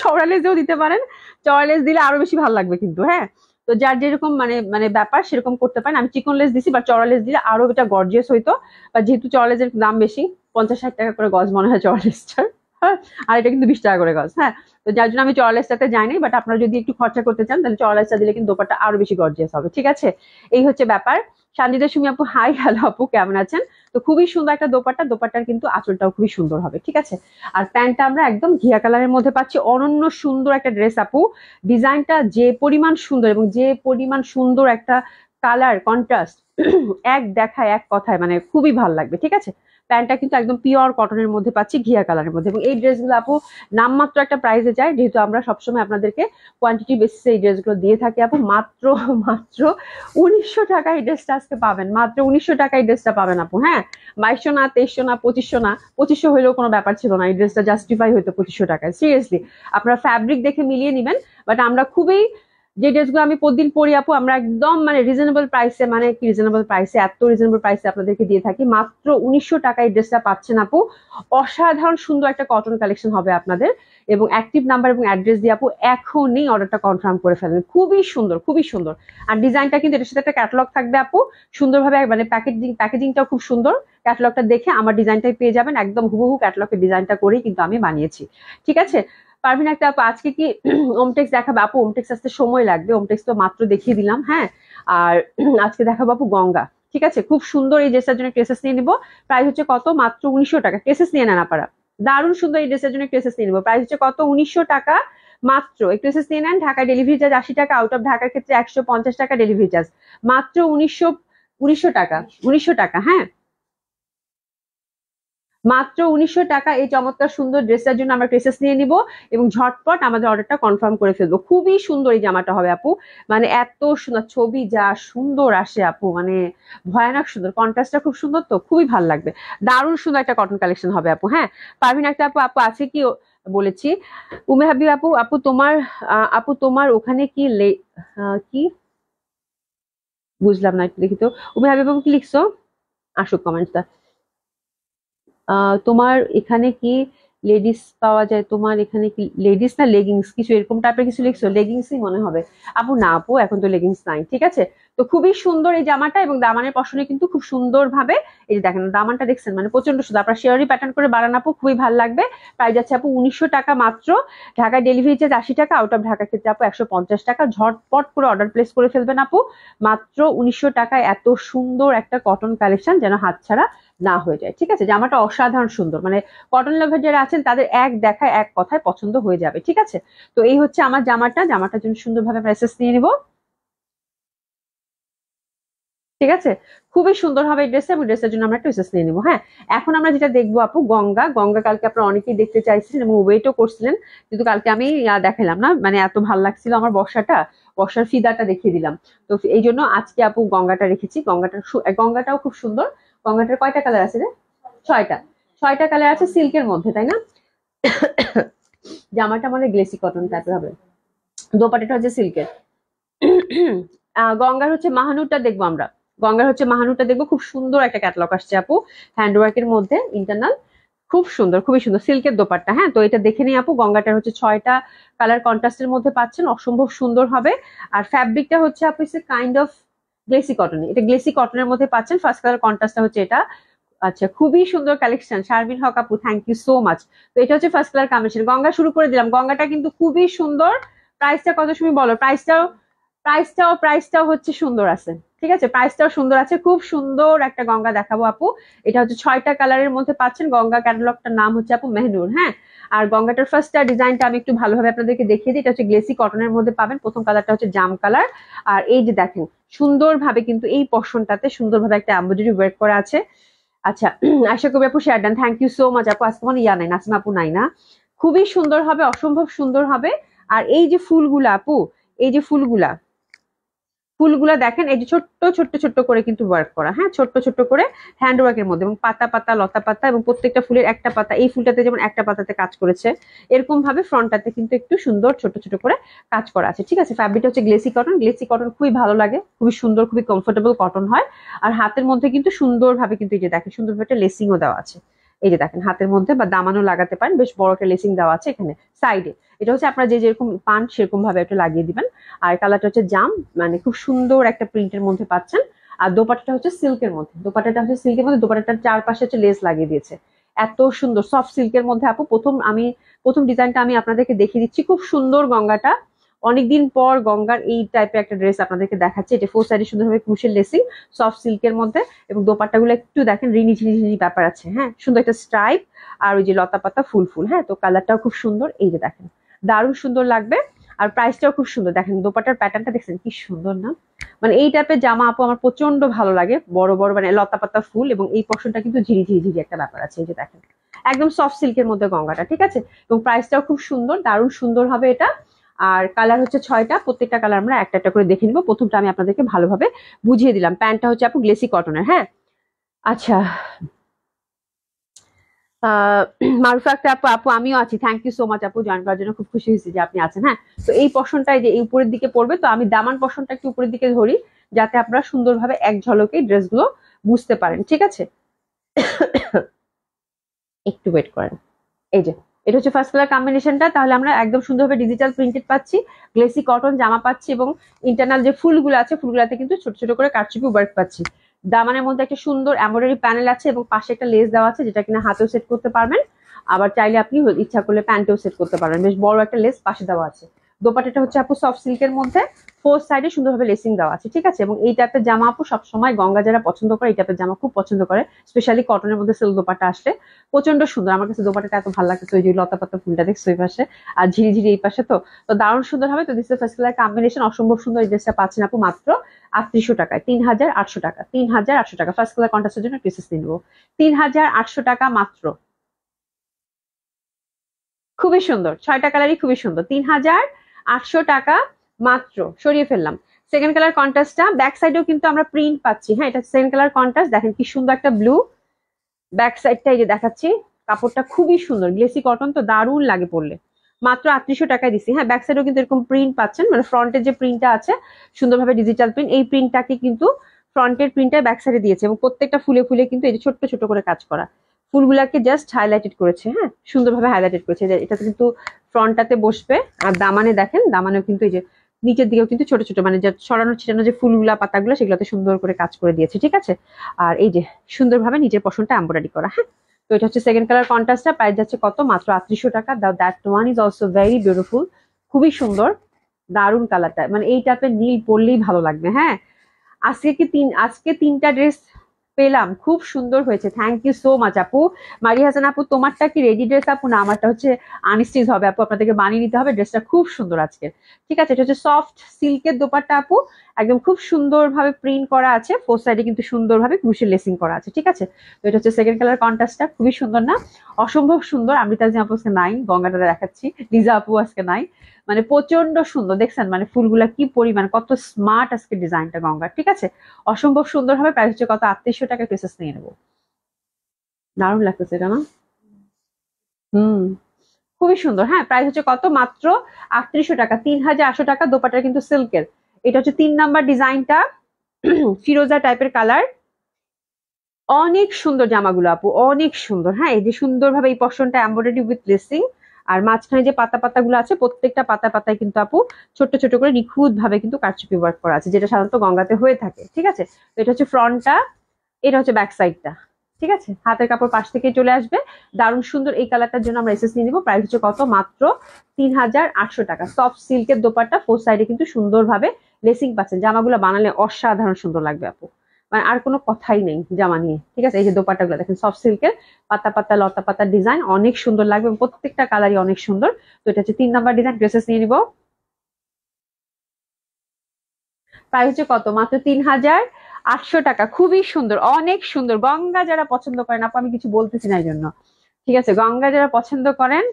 চওড়া লেজও দিতে পারেন, চওড়া লেজ দিলে আরো বেশি ভালো লাগবে কিন্তু। হ্যাঁ, তো যার যেরকম মানে মানে ব্যাপার সেরকম করতে পারেন। আমি চিকন লেস দিছি, বা চওড়া লেস দিলে আরো এটা গর্জিয়াস হইতো, বা যেহেতু চওড়া লেজের দাম বেশি, 50-60 টাকা করে গজ মনে হয় চওড়া লেসটার। হ্যাঁ, আর এটা কিন্তু 20 টাকা করে গজ। হ্যাঁ, তো যার জন্য আমি চওড়া লেসটাতে যাইনি, বাট আপনারা যদি একটু খরচা করতে চান তাহলে চওড়া লেসটা দিলে কিন্তু দোপাট্টা আরো বেশি গর্জিয়াস হবে, ঠিক আছে। এই হচ্ছে ব্যাপার। সানজিদা সুমি আপু হাই, হ্যালো আপু, কেমন আছেন? তো খুবই সুন্দর একটা দোপাট্টা, দোপাট্টার কিন্তু আঁচলটাও খুবই সুন্দর হবে, ঠিক আছে। আর প্যান্টটা আমরা একদম ঘিয়া কালারের মধ্যে পাচ্ছি, অনন্য সুন্দর একটা ড্রেস আপু। ডিজাইনটা যে পরিমাণ সুন্দর এবং যে পরিমাণ সুন্দর একটা কালার কন্ট্রাস্ট, এক দেখায় এক কথায় মানে খুবই ভালো লাগবে, ঠিক আছে। প্যান্টটা কিন্তু একদম পিওর কটনের মধ্যে পাচ্ছি, ঘিয়া কালারের মধ্যে। এবং এই ড্রেসগুলো আপু নামমাত্র একটা প্রাইসে যায়, যেহেতু আমরা সবসময় আপনাদেরকে কোয়ান্টিটি বেসিসে এই ড্রেসগুলো দিয়ে থাকি আপু। মাত্র মাত্র 1900 টাকা এই ড্রেসটা আজকে পাবেন, মাত্র 1900 টাকা এই ড্রেসটা পাবেন আপু। হ্যাঁ, 2200 না, 2300 না, 2500 না, 2500 হইলেও কোনো ব্যাপার ছিল না, এই ড্রেসটা জাস্টিফাই হইতো 2500 টাকায়। সিরিয়াসলি আপনারা ফ্যাব্রিক দেখে মিলিয়ে নিবেন। বাট আমরা খুবই, যে ড্রেসগুলো আমি প্রতিদিন পরি আপু, আমরা একদম মানে রিজনেবল প্রাইসে, মানে কি রিজনেবল প্রাইসে, এত রিজনেবল প্রাইসে আপনাদেরকে দিয়ে থাকি। মাত্র 1900 টাকায় ড্রেসটা পাচ্ছেন আপু। অসাধারণ সুন্দর একটা কটন কালেকশন হবে আপনাদের। এবং অ্যাক্টিভ নাম্বার এবং অ্যাড্রেস দিয়ে আপু এখনই অর্ডারটা কনফার্ম করে ফেলবেন। খুবই সুন্দর, খুবই সুন্দর। আর ডিজাইনটা কিন্তু এটার সাথে একটা ক্যাটালগ থাকবে আপু, সুন্দরভাবে মানে প্যাকেজিংটাও খুব সুন্দর। ক্যাটালগটা দেখে আমার ডিজাইনটাই পেয়ে যাবেন, একদম হুবহু ক্যাটালগের ডিজাইনটা করেই কিন্তু আমি বানিয়েছি, ঠিক আছে। পারভিন একটা আপু, আজকে কি ওমটেক্স দেখাবে আপু? ওমটেক্স আসতে সময় লাগবে, ওমটেক্স তো মাত্র দেখিয়ে দিলাম। হ্যাঁ, আর আজকে দেখাবো আপু গঙ্গা, ঠিক আছে। খুব সুন্দর এই ড্রেসটার জন্য ট্রেসেস নিয়ে নিবো। প্রাইস হচ্ছে কত? মাত্র 1900 টাকা। ট্রেসেস নিয়ে নেন আপনারা, দারুণ সুন্দর এই ড্রেসের জন্য ট্রেসেস নিয়ে নিবো। প্রাইস হচ্ছে কত? 1900 টাকা মাত্র। একটু ট্রেসেস নিয়ে নেন। ঢাকা ডেলিভারি চার্জ 80 টাকা, আউট অফ ঢাকার ক্ষেত্রে 150 টাকা ডেলিভারি চার্জ। মাত্র 1900 টাকা, 1900 টাকা। হ্যাঁ, মাত্র 1900 টাকা এই চমৎকার সুন্দর ড্রেসটার জন্য আমরা ট্রেসেস নিয়ে নিব এবং ঝটপট আমাদের অর্ডারটা কনফার্ম করে ফেলবো। খুবই সুন্দর এই জামাটা হবে আপু, মানে এত সুন্দর ছবি যা সুন্দর আসে আপু, মানে ভয়ানক সুন্দর। কন্ট্রাস্টটা খুব সুন্দর, তো খুবই ভালো লাগবে। দারুণ সুন্দর একটা কটন কালেকশন হবে আপু। হ্যাঁ, পারভিন একটা আপু, আপু আছে কি বলেছি। উমে হাবিব আপু, আপু তোমার আপু তোমার ওখানে কি কি বুঝলাম না, একটু দেখি তো। উমে হাবিব আপু কি লিখছো? আসুক কমেন্টসটা। তোমার এখানে কি লেডিস পাওয়া যায়? তোমার এখানে কি লেডিস না লেগিংস কিছু এরকম টাইপের কিছু লিখছো, লেগিংসই মনে হবে আপু। না আপু, এখন তো লেগিংস নাই, ঠিক আছে। তো খুবই সুন্দর এই জামাটা এবং দামানের পশনে কিন্তু খুব সুন্দর ভাবে, এই যে দেখেন দামানটা দেখছেন, মানে প্রচন্ড সুন্দর। আপনার শেয়ারি প্যাটার্ন করে বানান আপু, খুবই ভালো লাগবে। প্রাইস যাচ্ছে আপু 1900 টাকা মাত্র। ঢাকায় ডেলিভারি চার্জ 80 টাকা, আউট অফ ঢাকার ক্ষেত্রে আপু 150 টাকা। ঝটপট করে অর্ডার প্লেস করে ফেলবেন আপু। মাত্র 1900 টাকায় এত সুন্দর একটা কটন কালেকশন যেন হাতছাড়া না হয়ে যায়, ঠিক আছে। জামাটা অসাধারণ সুন্দর, মানে কটন লাভার যারা আছেন তাদের এক দেখায় এক কথায় পছন্দ হয়ে যাবে, ঠিক আছে। তো এই হচ্ছে আমার জামাটা, জামাটার জন্য সুন্দরভাবে প্রাইসেস নিয়ে নিব, ঠিক আছে। খুবই সুন্দর হবে এই ড্রেসটা এবং ড্রেসের জন্য আমরা টুইসেস নিয়ে নিবো। হ্যাঁ, এখন আমরা যেটা দেখবো আপু গঙ্গা। গঙ্গা কালকে আপনারা অনেকেই দেখতে চাইছিলেন এবং ওয়েটও করছিলেন, কিন্তু কালকে আমি দেখালাম না, মানে এত ভালো লাগছিল আমার বর্ষাটা, বর্ষার ফিদাটা দেখিয়ে দিলাম। তো এই জন্য আজকে আপু গঙ্গাটা রেখেছি। গঙ্গাটাও খুব সুন্দর। গঙ্গাটার কয়টা কালার আছে রে? 6টা। 6টা কালার আছে সিল্কের মধ্যে, তাই না? জামাটা মানে গ্লেসি কটন টাইপের হবে, দোপাট্টাটা হচ্ছে সিল্কের। গঙ্গার হচ্ছে মাহানুরটা দেখবো আমরা। গঙ্গার হচ্ছে মাহানুরটা দেখবো, খুব সুন্দর একটা ক্যাটালগ আসছে আপু, হ্যান্ডওয়ার্কের মধ্যে ইন্টারনাল, খুব সুন্দর, খুবই সুন্দর সিল্কের দোপাট্টা। হ্যাঁ, তো এটা দেখে নিই আপু। গঙ্গাটার হচ্ছে 6টা কালার কন্ট্রাস্টের মধ্যে পাচ্ছেন, অসম্ভব সুন্দর হবে। আর ফ্যাব্রিকটা হচ্ছে আপু কাইন্ড অফ গ্লেসি কটন, এটা গ্লেসি কটনের মধ্যে পাচ্ছেন। ফার্স্ট কালার কন্ট্রাস্টটা হচ্ছে এটা। আচ্ছা, খুবই সুন্দর কালেকশন শারমিন হক আপু, থ্যাংক ইউ সো মাচ। তো এটা হচ্ছে ফার্স্ট কালার কম্বিনেশন। গঙ্গা শুরু করে দিলাম। গঙ্গাটা কিন্তু খুবই সুন্দর। প্রাইসটা কত তুমি বলো? প্রাইসটাও হচ্ছে সুন্দর আছে, ঠিক আছে। প্রাইসটাও সুন্দর আছে, খুব সুন্দর একটা গঙ্গা দেখাবো আপু। এটা হচ্ছে 6টা কালারের মধ্যে পাচ্ছেন। গঙ্গা ক্যাটালগটার নাম হচ্ছে আপু মেহনুর। হ্যাঁ, আর গঙ্গাটার ফার্স্টটা ডিজাইনটা আমি একটু ভালোভাবে আপনাদেরকে দেখিয়ে দিই। এটা হচ্ছে গ্লেসি কটনের মধ্যে পাবেন। প্রথম কালারটা হচ্ছে জাম কালার। আর এই যে দেখেন সুন্দরভাবে কিন্তু এই পশনটাতে সুন্দরভাবে একটা এমব্রয়ডারি ওয়ার্ক করা আছে। আচ্ছা, আশা করি আপু share done, thank you so much আপু। আজকে মানে নাই, নাসিমা আপু নাই না। খুবই সুন্দর হবে, অসম্ভব সুন্দর হবে। আর এই যে ফুলগুলা আপু, এই যে ফুলগুলা দেখেন, এই যে ছোট্ট ছোট্ট ছোট্ট করে কিন্তু ওয়ার্ক করা। হ্যাঁ, ছোট্ট ছোট্ট করে হ্যান্ড ওয়ার্কের মধ্যে, এবং পাতা পাতা লতা পাতা, এবং প্রত্যেকটা ফুলের একটা পাতা, এই ফুলটাতে যেমন একটা পাতাতে কাজ করেছে, এরকম ভাবে ফ্রন্টটাতে কিন্তু একটু সুন্দর ছোট ছোট করে কাজ করা আছে, ঠিক আছে। ফ্যাব্রিকটা হচ্ছে গ্লেসি কটন। গ্লেসি কটন খুবই ভালো লাগে, খুবই সুন্দর, খুবই কমফোর্টেবল কটন হয়। আর হাতের মধ্যে কিন্তু সুন্দরভাবে কিন্তু এই যে দেখেন সুন্দরভাবে একটা লেসিংও দেওয়া আছে। এই যে দেখেন হাতের মধ্যে বা দামানও লাগাতে পারেন, বেশ বড় একটা লেসিং দেওয়া আছে এখানে সাইডে। এটা হচ্ছে আপনারা যে যেরকম পান সেরকম ভাবে একটা লাগিয়ে দিবেন। আর কালারটা হচ্ছে জাম, মানে খুব সুন্দর একটা প্রিন্টের মধ্যে পাচ্ছেন। আর দোপাট্টাটা হচ্ছে সিল্কের মধ্যে, দোপাট্টাটার চারপাশে হচ্ছে লেস লাগিয়ে দিয়েছে। এত সুন্দর সফট সিল্কের মধ্যে আপু। প্রথম ডিজাইনটা আমি আপনাদেরকে দেখিয়ে দিচ্ছি। খুব সুন্দর গঙ্গাটা, অনেকদিন পর গঙ্গার এই টাইপের একটা ড্রেস আপনাদেরকে দেখাচ্ছে। এটা 4 সাইডে সুন্দরভাবে ক্রুশের লেসিং, সফট সিল্কের মধ্যে, এবং দোপাট্টাগুলো একটু দেখেন রিনি ঝিনি ঝিনি ব্যাপার আছে, হ্যাঁ, সুন্দর একটা স্ট্রাইপ আর ওই যে লতা পাতা ফুল ফুল, হ্যাঁ। তো কালারটাও খুব সুন্দর, এই যে দেখেন দারুণ সুন্দর লাগবে। আর প্রাইসটাও খুব সুন্দর, দেখেন দোপাট্টার প্যাটার্নটা দেখছেন কি সুন্দর না? মানে এই টাইপের জামা আপু আমার প্রচন্ড ভালো লাগে, বড় বড় মানে লতা পাতা ফুল, এবং এই পশনটা কিন্তু ঝিরি ঝিরি ঝিরি একটা ব্যাপার আছে, এই যে দেখেন একদম সফট সিল্কের মধ্যে গঙ্গাটা, ঠিক আছে। এবং প্রাইসটাও খুব সুন্দর, দারুণ সুন্দর হবে এটা। আর কালার হচ্ছে 6টা, প্রত্যেকটা কালার আমরা একটা একটা করে দেখে নিবো। প্রথমটা আমি আপনাদেরকে ভালোভাবে বুঝিয়ে দিলাম। প্যান্টটা হচ্ছে আপু গ্লেসি কটনের, হ্যাঁ। আচ্ছা, মারুফা একটা আপু, আপু আমিও আছি, থ্যাংক ইউ সো মাচ আপু, জয়েন করার জন্য খুব খুশি হয়েছি যে আপনি আছেন, হ্যাঁ। তো এই পশনটাই যে এই উপরের দিকে পড়বে, তো আমি দামান পশনটা একটু উপরের দিকে ধরি যাতে আপনারা সুন্দরভাবে এক ঝলকে ড্রেসগুলো বুঝতে পারেন, ঠিক আছে। একটু ওয়েট করেন, এই যে এটা হচ্ছে ফার্স্ট কালার কম্বিনেশনটা। তাহলে আমরা একদম সুন্দরভাবে ডিজিটাল প্রিন্টেড পাচ্ছি, গ্লেসি কটন জামা পাচ্ছি, এবং ইন্টারনাল যে ফুলগুলো আছে ফুলগুলাতে কিন্তু ছোট ছোট করে কারচুপি ওয়ার্ক পাচ্ছি। দামানের মধ্যে একটা সুন্দর এমব্রয়ডারি প্যানেল আছে, এবং পাশে একটা লেস দেওয়া আছে যেটা কিনা হাতেও সেট করতে পারবেন, আবার চাইলে আপনি ইচ্ছা করলে প্যান্টেও সেট করতে পারবেন। বেশ বড় একটা লেস পাশে দেওয়া আছে। দোপাট্টাটা হচ্ছে আপু সফট সিল্কের মধ্যে, 4 সাইডে সুন্দরভাবে লেসিং দেওয়া আছে, ঠিক আছে। এবং এই টাইপের জামা আপু সবসময় গঙ্গা যারা পছন্দ করে এই টাইপের জামা খুব পছন্দ করে, স্পেশালি কটনের মধ্যে সিল্ক দোপাট্টা আসলে প্রচন্ড সুন্দর। আমার কাছে দোপাট্টাটা এত ভালো লাগছে, ওই যে লতা পাতা ফুলটা দেখছো এই পাশে, আর ঝিরি ঝিরি এই পাশে, তো তো দারুণ সুন্দর হবে। তো this is first colour combination, অসম্ভব সুন্দর। এই ড্রেসটা পাচ্ছেন আপু মাত্র 3800 টাকায়, 3800 টাকা, 3800 টাকা। ফার্স্ট কালার কন্ট্রাস্টের জন্য পিসেস নিয়ে নেবো, 3800 টাকা মাত্র। খুবই সুন্দর, 6টা কালারই খুবই সুন্দর, 3800 টাকা মাত্র। সরিয়ে ফেললাম। সেকেন্ড কালার কন্ট্রাস্টটা, ব্যাক সাইডেও কিন্তু আমরা প্রিন্ট পাচ্ছি, হ্যাঁ। এটা সেকেন্ড কালার কন্ট্রাস্ট, দেখেন কি সুন্দর একটা ব্লু। ব্যাক সাইডটা এই যে দেখাচ্ছি, কাপড়টা খুবই সুন্দর, গ্লেসি কটন, তো দারুণ লাগে পরলে। মাত্র 3800 টাকায় দিচ্ছি, হ্যাঁ। ব্যাক সাইডেও কিন্তু এরকম প্রিন্ট পাচ্ছেন, মানে ফ্রন্টের যে প্রিন্টটা আছে সুন্দরভাবে ডিজিটাল প্রিন্ট, এই প্রিন্টটাকে কিন্তু ফ্রন্টের প্রিন্টটা ব্যাক সাইডে দিয়েছে, এবং প্রত্যেকটা ফুলে ফুলে কিন্তু এই যে ছোট্ট ছোট করে কাজ করা, ফুলগুলাকে জাস্ট হাইলাইটেড করেছে, হ্যাঁ, সুন্দরভাবে হাইলাইটেড করেছে। এটাতে কিন্তু ফ্রন্টটাতে বসবে। আর দামানে দেখেন, দামানেও কিন্তু এই যে নিচের দিকেও কিন্তু ছোট ছোট মানে ছড়ানো ছিটানো যে ফুলগুলা পাতাগুলো সেগুলোতে সুন্দর করে কাজ করে দিয়েছে, ঠিক আছে। আর এই যে সুন্দরভাবে নিচের পশনটা এমব্রয়ডারি করা, হ্যাঁ। তো এটা হচ্ছে সেকেন্ড কালার কন্ট্রাস্টটা, প্রাইস যাচ্ছে কত? মাত্র 3800 টাকা। That one is also very beautiful, খুবই সুন্দর, দারুণ কালারটা, মানে এই টাইপের নীল পরলেই ভালো লাগবে, হ্যাঁ। আজকে 3টা ড্রেস পেলাম, খুব সুন্দর হয়েছে, থ্যাংক ইউ সো মাচ আপু। মারি হাসান আপু, তোমারটা কি রেডি ড্রেস আপু? না, আমারটা হচ্ছে আনস্টিচ হবে আপু, আপনাদেরকে বানিয়ে নিতে হবে। ড্রেসটা খুব সুন্দর আজকে, ঠিক আছে। এটা হচ্ছে সফট সিল্কের দোপাট্টা আপু, একদম খুব সুন্দরভাবে প্রিন্ট করা আছে, 4 সাইডে কিন্তু সুন্দরভাবে ক্রুশের লেসিং করা আছে, ঠিক আছে। তো এটা হচ্ছে সেকেন্ড কালার কন্ট্রাস্টটা, খুবই সুন্দর না? অসম্ভব সুন্দর। অমৃতা জি আপু আজকে নাই, গঙ্গাটা দেখাচ্ছি, লিজা আপু আজকে নাই, মানে প্রচন্ড সুন্দর, দেখছেন মানে ফুলগুলা কি পরিমাণ, কত স্মার্ট আজকে ডিজাইনটা গঙ্গার, ঠিক আছে। অসম্ভব সুন্দর হবে। প্রাইস হচ্ছে কত? 3800 টাকা, প্রেসেস নিয়ে নেবো। দারুণ লাগতেছে এটা না? হুম, খুবই সুন্দর, হ্যাঁ। প্রাইস হচ্ছে কত? মাত্র 3800 টাকা, 3800 টাকা। দোপাট্টা কিন্তু সিল্কের। এটা হচ্ছে 3 নাম্বার ডিজাইনটা, ফিরোজা টাইপের কালার, অনেক সুন্দর জামাগুলো আপু, অনেক সুন্দর, হ্যাঁ। এই যে সুন্দরভাবে এই পশনটা এমব্রয়ডারি উইথ লেসিং, আর মাঝখানে যে পাতা পাতাগুলো আছে প্রত্যেকটা পাতা পাতায় কিন্তু আপু ছোট্ট ছোট করে নিখুঁত ভাবে কিন্তু কারচুপি ওয়ার্ক করা আছে, যেটা সাধারণত গঙ্গাতে হয়ে থাকে, ঠিক আছে। তো এটা হচ্ছে ফ্রন্টটা, এটা হচ্ছে ব্যাক সাইডটা, ঠিক আছে। হাতের কাপড় পাশ থেকে চলে আসবে, দারুণ সুন্দর। এই কালারটার জন্য আমরা এসএস নিয়ে নিবো। প্রাইস হচ্ছে কত? মাত্র 3800 টাকা। সফট সিল্কের দোপাট্টা, 4 সাইডে কিন্তু সুন্দরভাবে লেসিং পাচ্ছেন। জামাগুলো বানালে অসাধারণ সুন্দর লাগবে আপু, মানে আর কোনো কথাই নেই জামা নিয়ে, ঠিক আছে। এই যে দোপাট্টাগুলো দেখেন, সফট সিল্কের পাতা পাতা লতা পাতার ডিজাইন, অনেক সুন্দর লাগবে, এবং প্রত্যেকটা কালারই অনেক সুন্দর। তো এটা হচ্ছে 3 নাম্বার ডিজাইন, ড্রেসেস নিয়ে নিবো। প্রাইস হচ্ছে কত? মাত্র 3800 টাকা। খুবই সুন্দর, অনেক সুন্দর। গঙ্গা যারা পছন্দ করেন আপু, আমি কিছু বলতেছি না এই জন্য, ঠিক আছে। গঙ্গা যারা পছন্দ করেন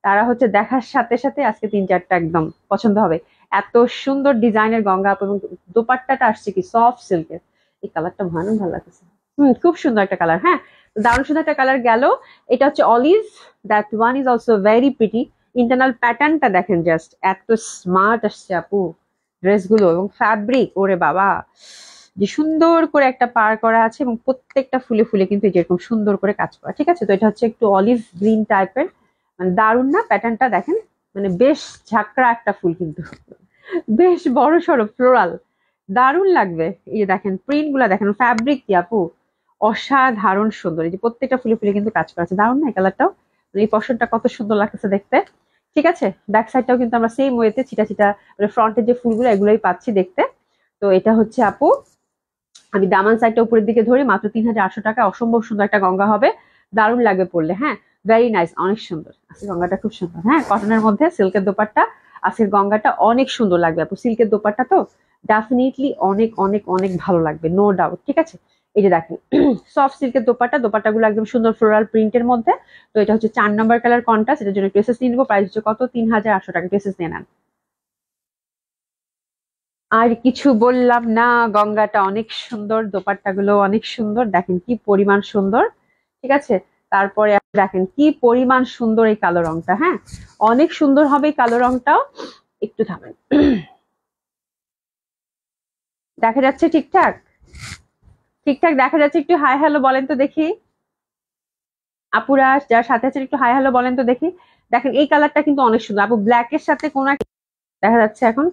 তারা হচ্ছে দেখার সাথে সাথে আজকে 3-4টা একদম পছন্দ হবে। এত সুন্দর ডিজাইনের গঙ্গা আপু, এবং দোপাট্টাটা আসছে কি সফট সিল্কের। এই কালারটা ভয়ানক ভালো লাগছে। খুব সুন্দর একটা কালার, হ্যাঁ। দারুণ সুন্দর একটা কালার গেল। এটা হচ্ছে olive, that one is also very pretty. Internal প্যাটার্নটা দেখেন, জাস্ট এত স্মার্ট আসছে আপু ড্রেসগুলো, এবং ফ্যাব্রিক ওরে বাবা, যে সুন্দর করে একটা পার করা আছে, এবং প্রত্যেকটা ফুলে ফুলে কিন্তু যেরকম সুন্দর করে কাজ করা, ঠিক আছে। তো এটা হচ্ছে একটু অলিভ গ্রিন টাইপের, মানে দারুণ না? প্যাটার্নটা দেখেন, মানে বেশ ঝাঁকড়া একটা ফুল, কিন্তু বেশ বড় সড়ো ফ্লোরাল, দারুণ লাগবে। এই যে দেখেন প্রিন্ট গুলা, দেখেন ফ্যাব্রিক কি আপু, অসাধারণ সুন্দর। এই যে প্রত্যেকটা ফুলে ফুলে কিন্তু কাজ করা আছে, দারুণ না এই কালারটাও? মানে এই পশনটা কত সুন্দর লাগতেছে দেখতে। ঠিক আছে, ব্যাক সাইডটাও কিন্তু আমরা সেম ওয়েতে ছিটা ছিটা মানে ফ্রন্টের যে ফুলগুলো এগুলোই পাচ্ছি দেখতে। তো এটা হচ্ছে আপু, আমি দামান সাইডটা উপরের দিকে ধরি, মাত্র 3800 টাকা। অসম্ভব সুন্দর একটা গঙ্গা হবে, দারুণ লাগবে পরলে। হ্যাঁ, ভেরি নাইস, অনেক সুন্দর আজকে গঙ্গাটা, খুব সুন্দর। হ্যাঁ, কটনের মধ্যে সিল্কের দোপাট্টা, আজকের গঙ্গাটা অনেক সুন্দর লাগবে আপু। সিল্কের দোপাট্টা তো ডেফিনেটলি অনেক অনেক অনেক ভালো লাগবে, নো ডাউট। ঠিক আছে, এই যে দেখেন সফট সিল্কের দোপাট্টা, দোপাট্টাগুলো একদম সুন্দর ফ্লোরাল প্রিন্টের মধ্যে। তো এটা হচ্ছে 4 নম্বর কালার কন্ট্রাস্ট, এটার জন্য ড্রেসেস নিয়ে নিবো। প্রাইস হচ্ছে কত, 3800 টাকা। ড্রেসেস নিয়ে নেন। আর কিছু বললাম না, গঙ্গাটা অনেক সুন্দর, দোপাট্টাগুলো অনেক সুন্দর, দেখেন কি পরিমাণ সুন্দর। ঠিক আছে, তারপরে দেখেন কি পরিমাণ সুন্দর এই কালো রংটা। হ্যাঁ, অনেক সুন্দর হবে এই কালো রংটাও। একটু থামেন, দেখা যাচ্ছে ঠিকঠাক? ঠিকঠাক দেখা যাচ্ছে? একটু হাই হ্যালো বলেন তো দেখি। আপুরা যার সাথে আছেন একটু হাই হ্যালো বলেন তো দেখি। দেখেন এই কালারটা কিন্তু অনেক সুন্দর আপু, ব্ল্যাক এর সাথে কোন দেখা যাচ্ছে এখন?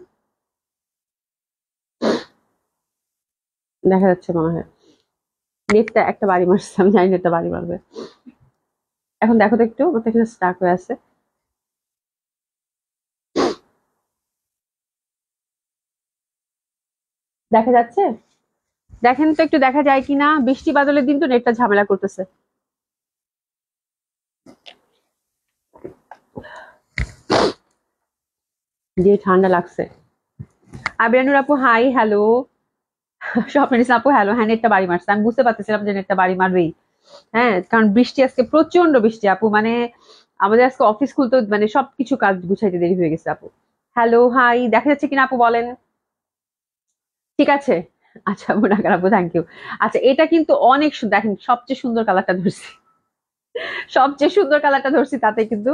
দেখা যাচ্ছে মনে হয়। নেটটা একটা বাড়ি মারছে, আমি জানি নেটটা বাড়ি মারবে। এখন দেখো তো একটু, আমার তো এখানে স্টাক হয়ে আছে। দেখা যাচ্ছে? দেখেন তো একটু, দেখা যায় কিনা। বৃষ্টি বাদলের দিন তো নেটটা ঝামেলা করতেছে। যে ঠান্ডা লাগছে। আবিরানুর আপু হাই হ্যালো, স্বপ্নিস আপু হ্যালো। হ্যাঁ, নেটটা বাড়ি মারছে, আমি বুঝতে পারতেছিলাম যে নেটটা বাড়ি মারবেই। হ্যাঁ, কারণ বৃষ্টি আজকে প্রচন্ড বৃষ্টি আপু, মানে আমাদের আজকে অফিস খুলতে মানে সবকিছু কাজ গুছাইতে দেরি হয়ে গেছে আপু। হ্যালো হাই, দেখা যাচ্ছে কিনা আপু বলেন। ঠিক আছে, আচ্ছা মুনাকার আপু, থ্যাংক ইউ। আচ্ছা, এটা কিন্তু অনেক সুন্দর, দেখেন সবচেয়ে সুন্দর কালারটা ধরছি, সবচেয়ে সুন্দর কালারটা ধরছি, তাতে কিন্তু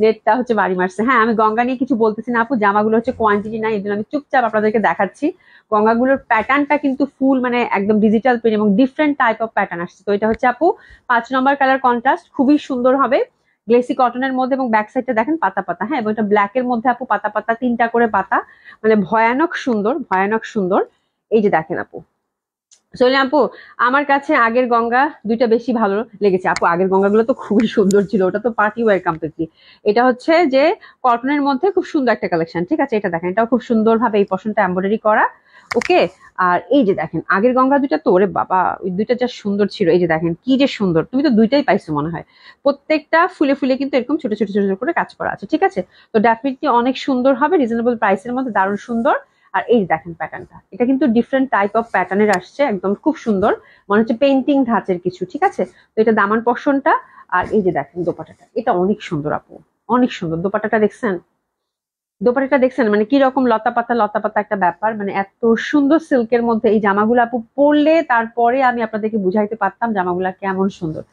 নেটটা হচ্ছে বাড়ি মারছে। হ্যাঁ, আমি গঙ্গা নিয়ে কিছু বলতেছি না আপু, জামাগুলো হচ্ছে কোয়ান্টিটি নাই, এই জন্য আমি চুপচাপ আপনাদেরকে দেখাচ্ছি। গঙ্গাগুলোর প্যাটার্নটা কিন্তু ফুল মানে একদম ডিজিটাল প্রিন্ট এবং ডিফারেন্ট টাইপ অফ প্যাটার্ন আসছে। তো এটা হচ্ছে আপু 5 নম্বর কালার কন্ট্রাস্ট, খুবই সুন্দর হবে গ্লেসি কটনের মধ্যে। এবং ব্যাক সাইডটা দেখেন পাতা পাতা। হ্যাঁ, এবং এটা ব্ল্যাক এর মধ্যে আপু, পাতা পাতা 3টা করে পাতা, মানে ভয়ানক সুন্দর, ভয়ানক সুন্দর। এই যে দেখেন আপু, সোনিয়া আপু, আমার কাছে আগের গঙ্গা দুইটা বেশি ভালো লেগেছে আপু। আগের গঙ্গাগুলো তো খুবই সুন্দর ছিল, ওটা তো পার্টি ওয়্যার কমপ্লিটলি। এটা হচ্ছে যে কটনের মধ্যে খুব সুন্দর একটা কালেকশন। ঠিক আছে, এটা দেখেন, এটাও খুব সুন্দর ভাবে এই পশনটা এমব্রয়ডারি করা। ওকে, আর এই যে দেখেন আগের গঙ্গা দুইটা তো ওরে বাবা, ওই দুইটা যা সুন্দর ছিল। এই যে দেখেন কি যে সুন্দর, তুমি তো দুইটাই পাইছো মনে হয়। প্রত্যেকটা ফুলে ফুলে কিন্তু এরকম ছোট ছোট ছোট ছোট করে কাজ করা আছে। ঠিক আছে, তো ডেফিনেটলি অনেক সুন্দর হবে, রিজনেবল প্রাইসের মধ্যে, দারুণ সুন্দর। আর এই দেখেন প্যাটার্নটা, এটা কিন্তু ডিফারেন্ট টাইপ অফ প্যাটার্নের আসছে, একদম খুব সুন্দর, মনে হচ্ছে পেন্টিং ধাঁচের কিছু। ঠিক আছে, তো এটা দামান পশনটা। আর এই যে দেখেন দোপাটাটা, এটা অনেক সুন্দর আপু, অনেক সুন্দর। দোপাটাটা দেখছেন? দোপাটাটা দেখছেন মানে কি রকম লতা পাতা লতা পাতা একটা ব্যাপার, মানে এত সুন্দর সিল্কের মধ্যে এই জামাগুলো আপু পরলে তারপরে আমি আপনাদেরকে বুঝাইতে পারতাম জামাগুলা কেমন সুন্দর।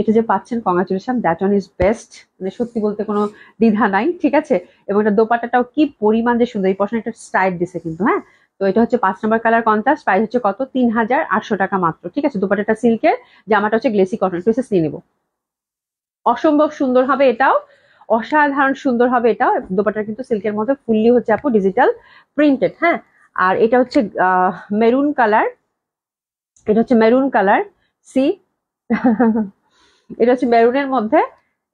এটা যে পাচ্ছেন, congratulation, that one is best, মানে সত্যি বলতে কোনো দ্বিধা নাই। ঠিক আছে, এবং এটা দোপাট্টাটাও কি পরিমাণ যে সুন্দর, এই পশনে একটা স্ট্রাইপ দিছে কিন্তু। হ্যাঁ, তো এটা হচ্ছে 5 নম্বর কালার কন্ট্রাস্ট, প্রাইস হচ্ছে কত, 3800 টাকা মাত্র। ঠিক আছে, দোপাট্টাটা সিল্কের, জামাটা হচ্ছে গ্লেসি কটন। পিসেস নিয়ে নিবো, অসম্ভব সুন্দর হবে এটাও, অসাধারণ সুন্দর হবে এটাও। দোপাট্টা কিন্তু সিল্কের মধ্যে ফুললি হচ্ছে আপু ডিজিটাল প্রিন্টেড। হ্যাঁ, আর এটা হচ্ছে মেরুন কালার, এটা হচ্ছে মেরুন কালার, সি এটা হচ্ছে মেরুনের মধ্যে।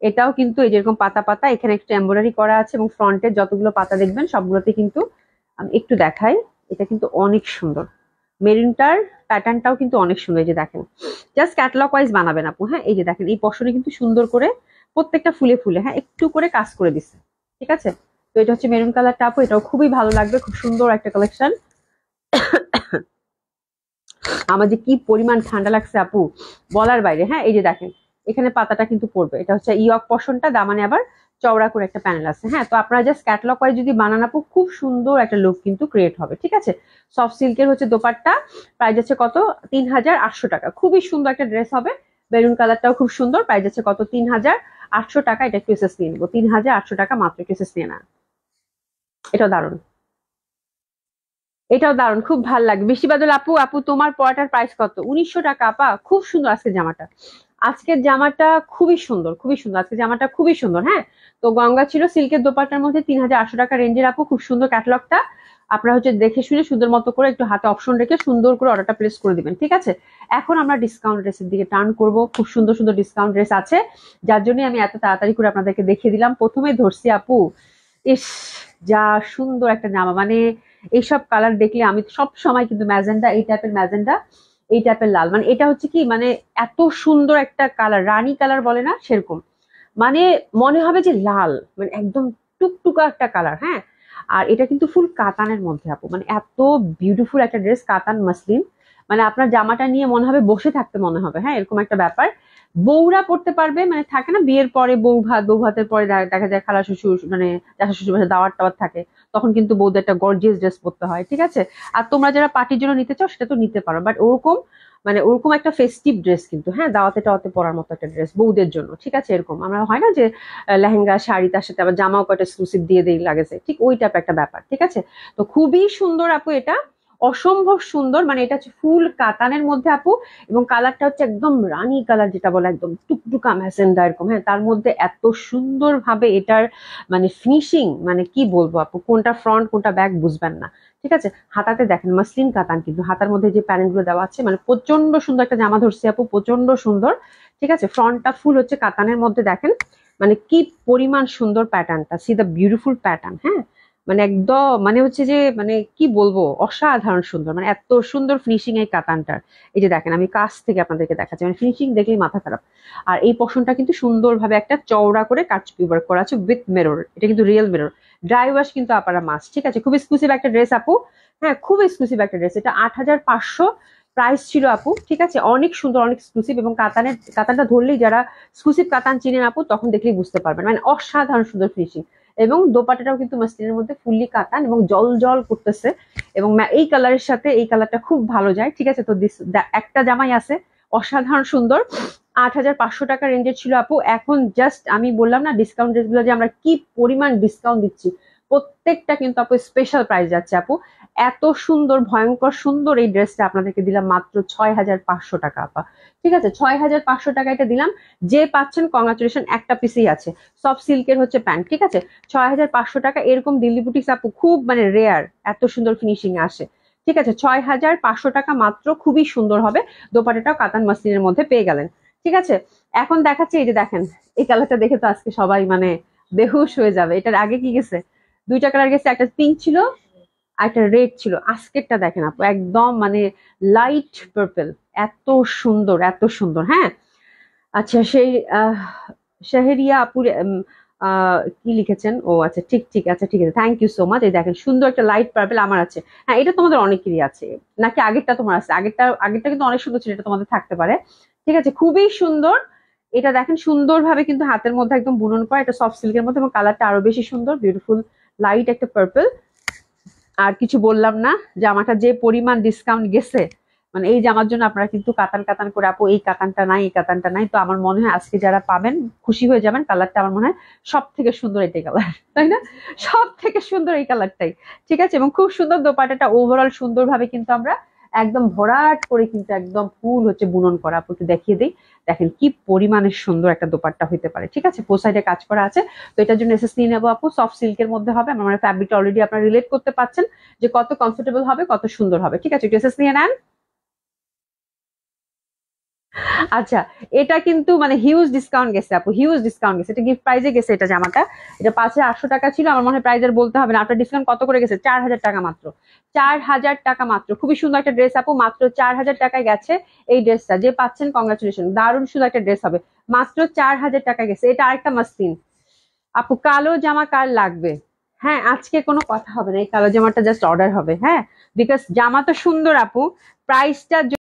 এটাও কিন্তু এই যেরকম পাতা পাতা, এখানে একটু এমব্রয়ডারি করা আছে, এবং ফ্রন্টের যতগুলো পাতা দেখবেন সবগুলোতে কিন্তু, আমি একটু দেখাই, এটা কিন্তু অনেক সুন্দর। মেরুনটার প্যাটার্নটাও কিন্তু অনেক সুন্দর। এই যে দেখেন, জাস্ট ক্যাটালগ ওয়াইজ বানাবেন আপু। হ্যাঁ, এই যে দেখেন এই পশনে কিন্তু সুন্দর করে প্রত্যেকটা ফুলে ফুলে, হ্যাঁ, একটু করে কাজ করে দিচ্ছে। ঠিক আছে, তো এটা হচ্ছে মেরুন কালারটা আপু, এটাও খুবই ভালো লাগবে, খুব সুন্দর একটা কালেকশন। আমার যে কি পরিমাণ ঠান্ডা লাগছে আপু, বলার বাইরে। হ্যাঁ, এই যে দেখেন এখানে পাতাটা কিন্তু পড়বে, এটা হচ্ছে ইয়ক পশনটা, দামানে আবার চওড়া করে একটা প্যানেল আছে। হ্যাঁ, তো আপনারা জাস্ট ক্যাটালগ ওয়াইজ যদি বানান আপু, খুব সুন্দর একটা লুক কিন্তু ক্রিয়েট হবে। ঠিক আছে, সফট সিল্কের হচ্ছে দোপাট্টা, প্রাইস আছে কত, 3800 টাকা। খুবই সুন্দর একটা ড্রেস হবে, বেরুন কালারটাও খুব সুন্দর। প্রাইস আছে কত, 3800 টাকা। এটা একটু এসএস নিয়ে নেবো, 3800 টাকা মাত্র, একটু এসএস নিয়ে না। এটাও দারুণ, এটাও দারুণ, খুব ভালো লাগে। বৃষ্টি বাদল আপু, আপু তোমার পরাটার প্রাইস কত? 1900 টাকা আপা, খুব সুন্দর আজকে জামাটা। আজকের জামাটা খুবই সুন্দর, খুবই সুন্দর, আজকে জামাটা খুবই সুন্দর। হ্যাঁ, তো গঙ্গা ছিল সিল্কের দোপাট্টার মধ্যে 3800 টাকা রেঞ্জের আপু, খুব সুন্দর ক্যাটালগটা। আপনারা হচ্ছে দেখে শুনে সুন্দর মতো করে একটু হাতে অপশন রেখে সুন্দর করে অর্ডারটা প্লেস করে দিবেন, ঠিক আছে। এখন আমরা ডিসকাউন্ট ড্রেসের দিকে টার্ন করব। খুব সুন্দর সুন্দর ডিসকাউন্ট ড্রেস আছে, যার জন্য আমি এত তাড়াতাড়ি করে আপনাদেরকে দেখিয়ে দিলাম। প্রথমে ধরছি আপু, ইস যা সুন্দর একটা জামা, মানে এইসব কালার দেখলে আমি সব সময় কিন্তু ম্যাজেন্ডা, এই টাইপের ম্যাজেন্ডা, এই টাইপের লাল, মানে এটা হচ্ছে কি, মানে এত সুন্দর একটা কালার, রানী কালার বলে না সেরকম, মানে মনে হবে যে লাল, মানে একদম টুকটুকা একটা কালার। হ্যাঁ, আর এটা কিন্তু ফুল কাতানের মধ্যে আপু, মানে এত বিউটিফুল একটা ড্রেস, কাতান মাসলিন, মানে আপনার জামাটা নিয়ে মনে হবে বসে থাকতে মনে হবে। হ্যাঁ, এরকম একটা ব্যাপার। বউরা পড়তে পারবে, মানে থাকে না বিয়ের পরে বউ ভাত, বউ ভাতের পরে দেখা যায় খালা শ্বশুর, মানে চাচা শ্বশুর বাসায় দাওয়াত টাওয়াত থাকে, তখন কিন্তু বউদের একটা গর্জিয়াস ড্রেস পরতে হয়, ঠিক আছে। আর তোমরা যারা পার্টির জন্য নিতে চাও সেটা তো নিতে পারো, বাট ওরকম মানে ওরকম একটা ফেস্টিভ ড্রেস কিন্তু, হ্যাঁ, দাওয়াতে টাওয়াতে পরার মতো একটা ড্রেস বউদের জন্য, ঠিক আছে। এরকম আমরা হয় না যে লেহেঙ্গা শাড়ি তার সাথে আবার জামাও কয়টা এক্সক্লুসিভ দিয়ে দেই লাগেছে, ঠিক ওই টাইপ একটা ব্যাপার, ঠিক আছে। তো খুবই সুন্দর আপু, এটা অসম্ভব সুন্দর, মানে এটা হচ্ছে ফুল কাতানের মধ্যে আপু, এবং কালারটা হচ্ছে একদম রানী কালার, যেটা বলে একদম টুকটুকা ম্যাজেন্ডা এরকম। হ্যাঁ, তার মধ্যে এত সুন্দর ভাবে এটার মানে ফিনিশিং, মানে কি বলবো আপু, কোনটা ফ্রন্ট কোনটা ব্যাক বুঝবেন না, ঠিক আছে। হাতাতে দেখেন মাসলিন কাতান, কিন্তু হাতার মধ্যে যে প্যানেল গুলো দেওয়া আছে, মানে প্রচন্ড সুন্দর একটা জামা ধরছি আপু, প্রচন্ড সুন্দর, ঠিক আছে। ফ্রন্টটা ফুল হচ্ছে কাতানের মধ্যে, দেখেন মানে কি পরিমাণ সুন্দর প্যাটার্নটা, সি দ্য বিউটিফুল প্যাটার্ন। হ্যাঁ, মানে একদম মানে হচ্ছে যে মানে কি বলবো, অসাধারণ সুন্দর, মানে এত সুন্দর ফিনিশিং এই কাতানটার। এই যে দেখেন, আমি কাছ থেকে আপনাদেরকে দেখাচ্ছি, মানে ফিনিশিং দেখলেই মাথা খারাপ। আর এই পশনটা কিন্তু সুন্দরভাবে একটা চওড়া করে কাটচুপি ওয়ার্ক করা আছে উইথ মিরর, এটা কিন্তু রিয়েল মিরর। ড্রাই ওয়াশ কিন্তু আপারা মাস্ট, ঠিক আছে। খুব এক্সক্লুসিভ একটা ড্রেস আপু, হ্যাঁ খুব এক্সক্লুসিভ একটা ড্রেস, এটা ৮৫০০ প্রাইস ছিল আপু, ঠিক আছে। অনেক সুন্দর, অনেক এক্সক্লুসিভ, এবং কাতানটা ধরলেই যারা এক্সক্লুসিভ কাতান চিনেন আপু, তখন দেখলেই বুঝতে পারবেন, মানে অসাধারণ সুন্দর ফিনিশিং। এবং দোপাট্টাটাও কিন্তু মাসলিনের মধ্যে ফুললি কাতান এবং জল জল করতেছে, এবং এই কালারের সাথে এই কালারটা খুব ভালো যায়, ঠিক আছে। তো একটা জামাই আছে অসাধারণ সুন্দর, ৮৫০০ টাকা রেঞ্জের ছিল আপু। এখন জাস্ট আমি বললাম না ডিসকাউন্ট ড্রেসগুলো যে আমরা কি পরিমাণ ডিসকাউন্ট দিচ্ছি, প্রত্যেকটা কিন্তু আপু স্পেশাল প্রাইস যাচ্ছে আপু। এত সুন্দর ভয়ঙ্কর সুন্দর এই ড্রেসটা আপনাদেরকে দিলাম মাত্র ৬৫০০ টাকা আপা, ঠিক আছে। ৬৫০০ টাকা এটা দিলাম, যে পাচ্ছেন কংগ্রাচুলেশন, একটা পিসেই আছে, সফট সিল্কের হচ্ছে প্যান্ট, ঠিক আছে। ৬৫০০ টাকা, এরকম দিল্লি বুটিক্স আপু খুব মানে রেয়ার এত সুন্দর ফিনিশিং আসে, ঠিক আছে। ৬৫০০ টাকা মাত্র, খুবই সুন্দর হবে। দোপাট্টাটাও কাতান মাসলিনের মধ্যে পেয়ে গেলেন, ঠিক আছে। এখন দেখাচ্ছি, এই যে দেখেন, এই কালারটা দেখে তো আজকে সবাই মানে বেহুশ হয়ে যাবে। এটার আগে কি গেছে, দুইটা কালার গেছে, একটা পিঙ্ক ছিল আর একটা রেড ছিল। আজকেরটা দেখেন আপু, একদম মানে লাইট পার্পল, এত সুন্দর এত সুন্দর। হ্যাঁ, আচ্ছা সেই শাহরিয়া আপুর কি লিখেছেন, ও আচ্ছা ঠিক ঠিক, আচ্ছা ঠিক আছে, থ্যাংক ইউ সো মাচ। এই দেখেন সুন্দর একটা লাইট পার্পল আমার আছে, হ্যাঁ এটা তোমাদের অনেকেরই আছে, নাকি আগেরটা তোমার আছে? আগেরটা কিন্তু অনেক সুন্দর ছিল, এটা তোমাদের থাকতে পারে, ঠিক আছে। খুবই সুন্দর, এটা দেখেন সুন্দরভাবে কিন্তু হাতের মধ্যে একদম বুনন করা, এটা সফট সিল্কের মধ্যে, এবং কালারটা আরো বেশি সুন্দর, বিউটিফুল লাইট একটা পার্পল। আর কিছু বললাম না, জামাটা যে পরিমাণ ডিসকাউন্ট গেছে, মানে এই জামার জন্য আপনারা কিন্তু কাতান কাতান করে আপু, এই কাতানটা নাই এই কাতানটা নাই। তো আমার মনে হয় আজকে যারা পাবেন খুশি হয়ে যাবেন, কালারটা আমার মনে হয় সব থেকে সুন্দর এটাই কালার, তাই না? সব থেকে সুন্দর এই কালারটাই, ঠিক আছে। এবং খুব সুন্দর দোপাট্টাটা ওভারঅল সুন্দরভাবে কিন্তু আমরা একদম ভরাট করে কিন্তু একদম ফুল হচ্ছে বুনন করা, আপু একটু দেখিয়ে দিই, দেখেন কি পরিমাণের সুন্দর একটা দোপাট্টা হইতে পারে, ঠিক আছে। ফোর সাইডে কাজ করা আছে। তো এটার জন্য এসএস নিয়ে নেবো আপু, সফট সিল্কের মধ্যে হবে, আমার মানে ফ্যাব্রিকটা অলরেডি আপনারা রিলেট করতে পারছেন যে কত কমফোর্টেবল হবে, কত সুন্দর হবে, ঠিক আছে। একটু এসএস নিয়ে নেন। আচ্ছা, এটা কিন্তু মানে হিউজ ডিসকাউন্ট গেছে আপু, হিউজ ডিসকাউন্ট গেছে, এটা গিফট প্রাইজে গেছে এটা জামাটা। এটা ৫৮০০ টাকা ছিল, আমার মনে হয় প্রাইজের বলতে হবে না, আপনার ডিসকাউন্ট কত করে গেছে, ৪০০০ টাকা মাত্র, ৪০০০ টাকা মাত্র। খুবই সুন্দর একটা ড্রেস আপু, মাত্র ৪০০০ টাকায় গেছে এই ড্রেসটা, যে পাচ্ছেন কংগ্রাচুলেশন, দারুণ সুন্দর একটা ড্রেস হবে, মাত্র ৪০০০ টাকা গেছে। এটা আরেকটা মাস্তিন আপু, কালো জামা কার লাগবে? হ্যাঁ, আজকে কোনো কথা হবে না, এই কালো জামাটা জাস্ট অর্ডার হবে, হ্যাঁ, বিকজ জামা তো সুন্দর আপু, প্রাইসটা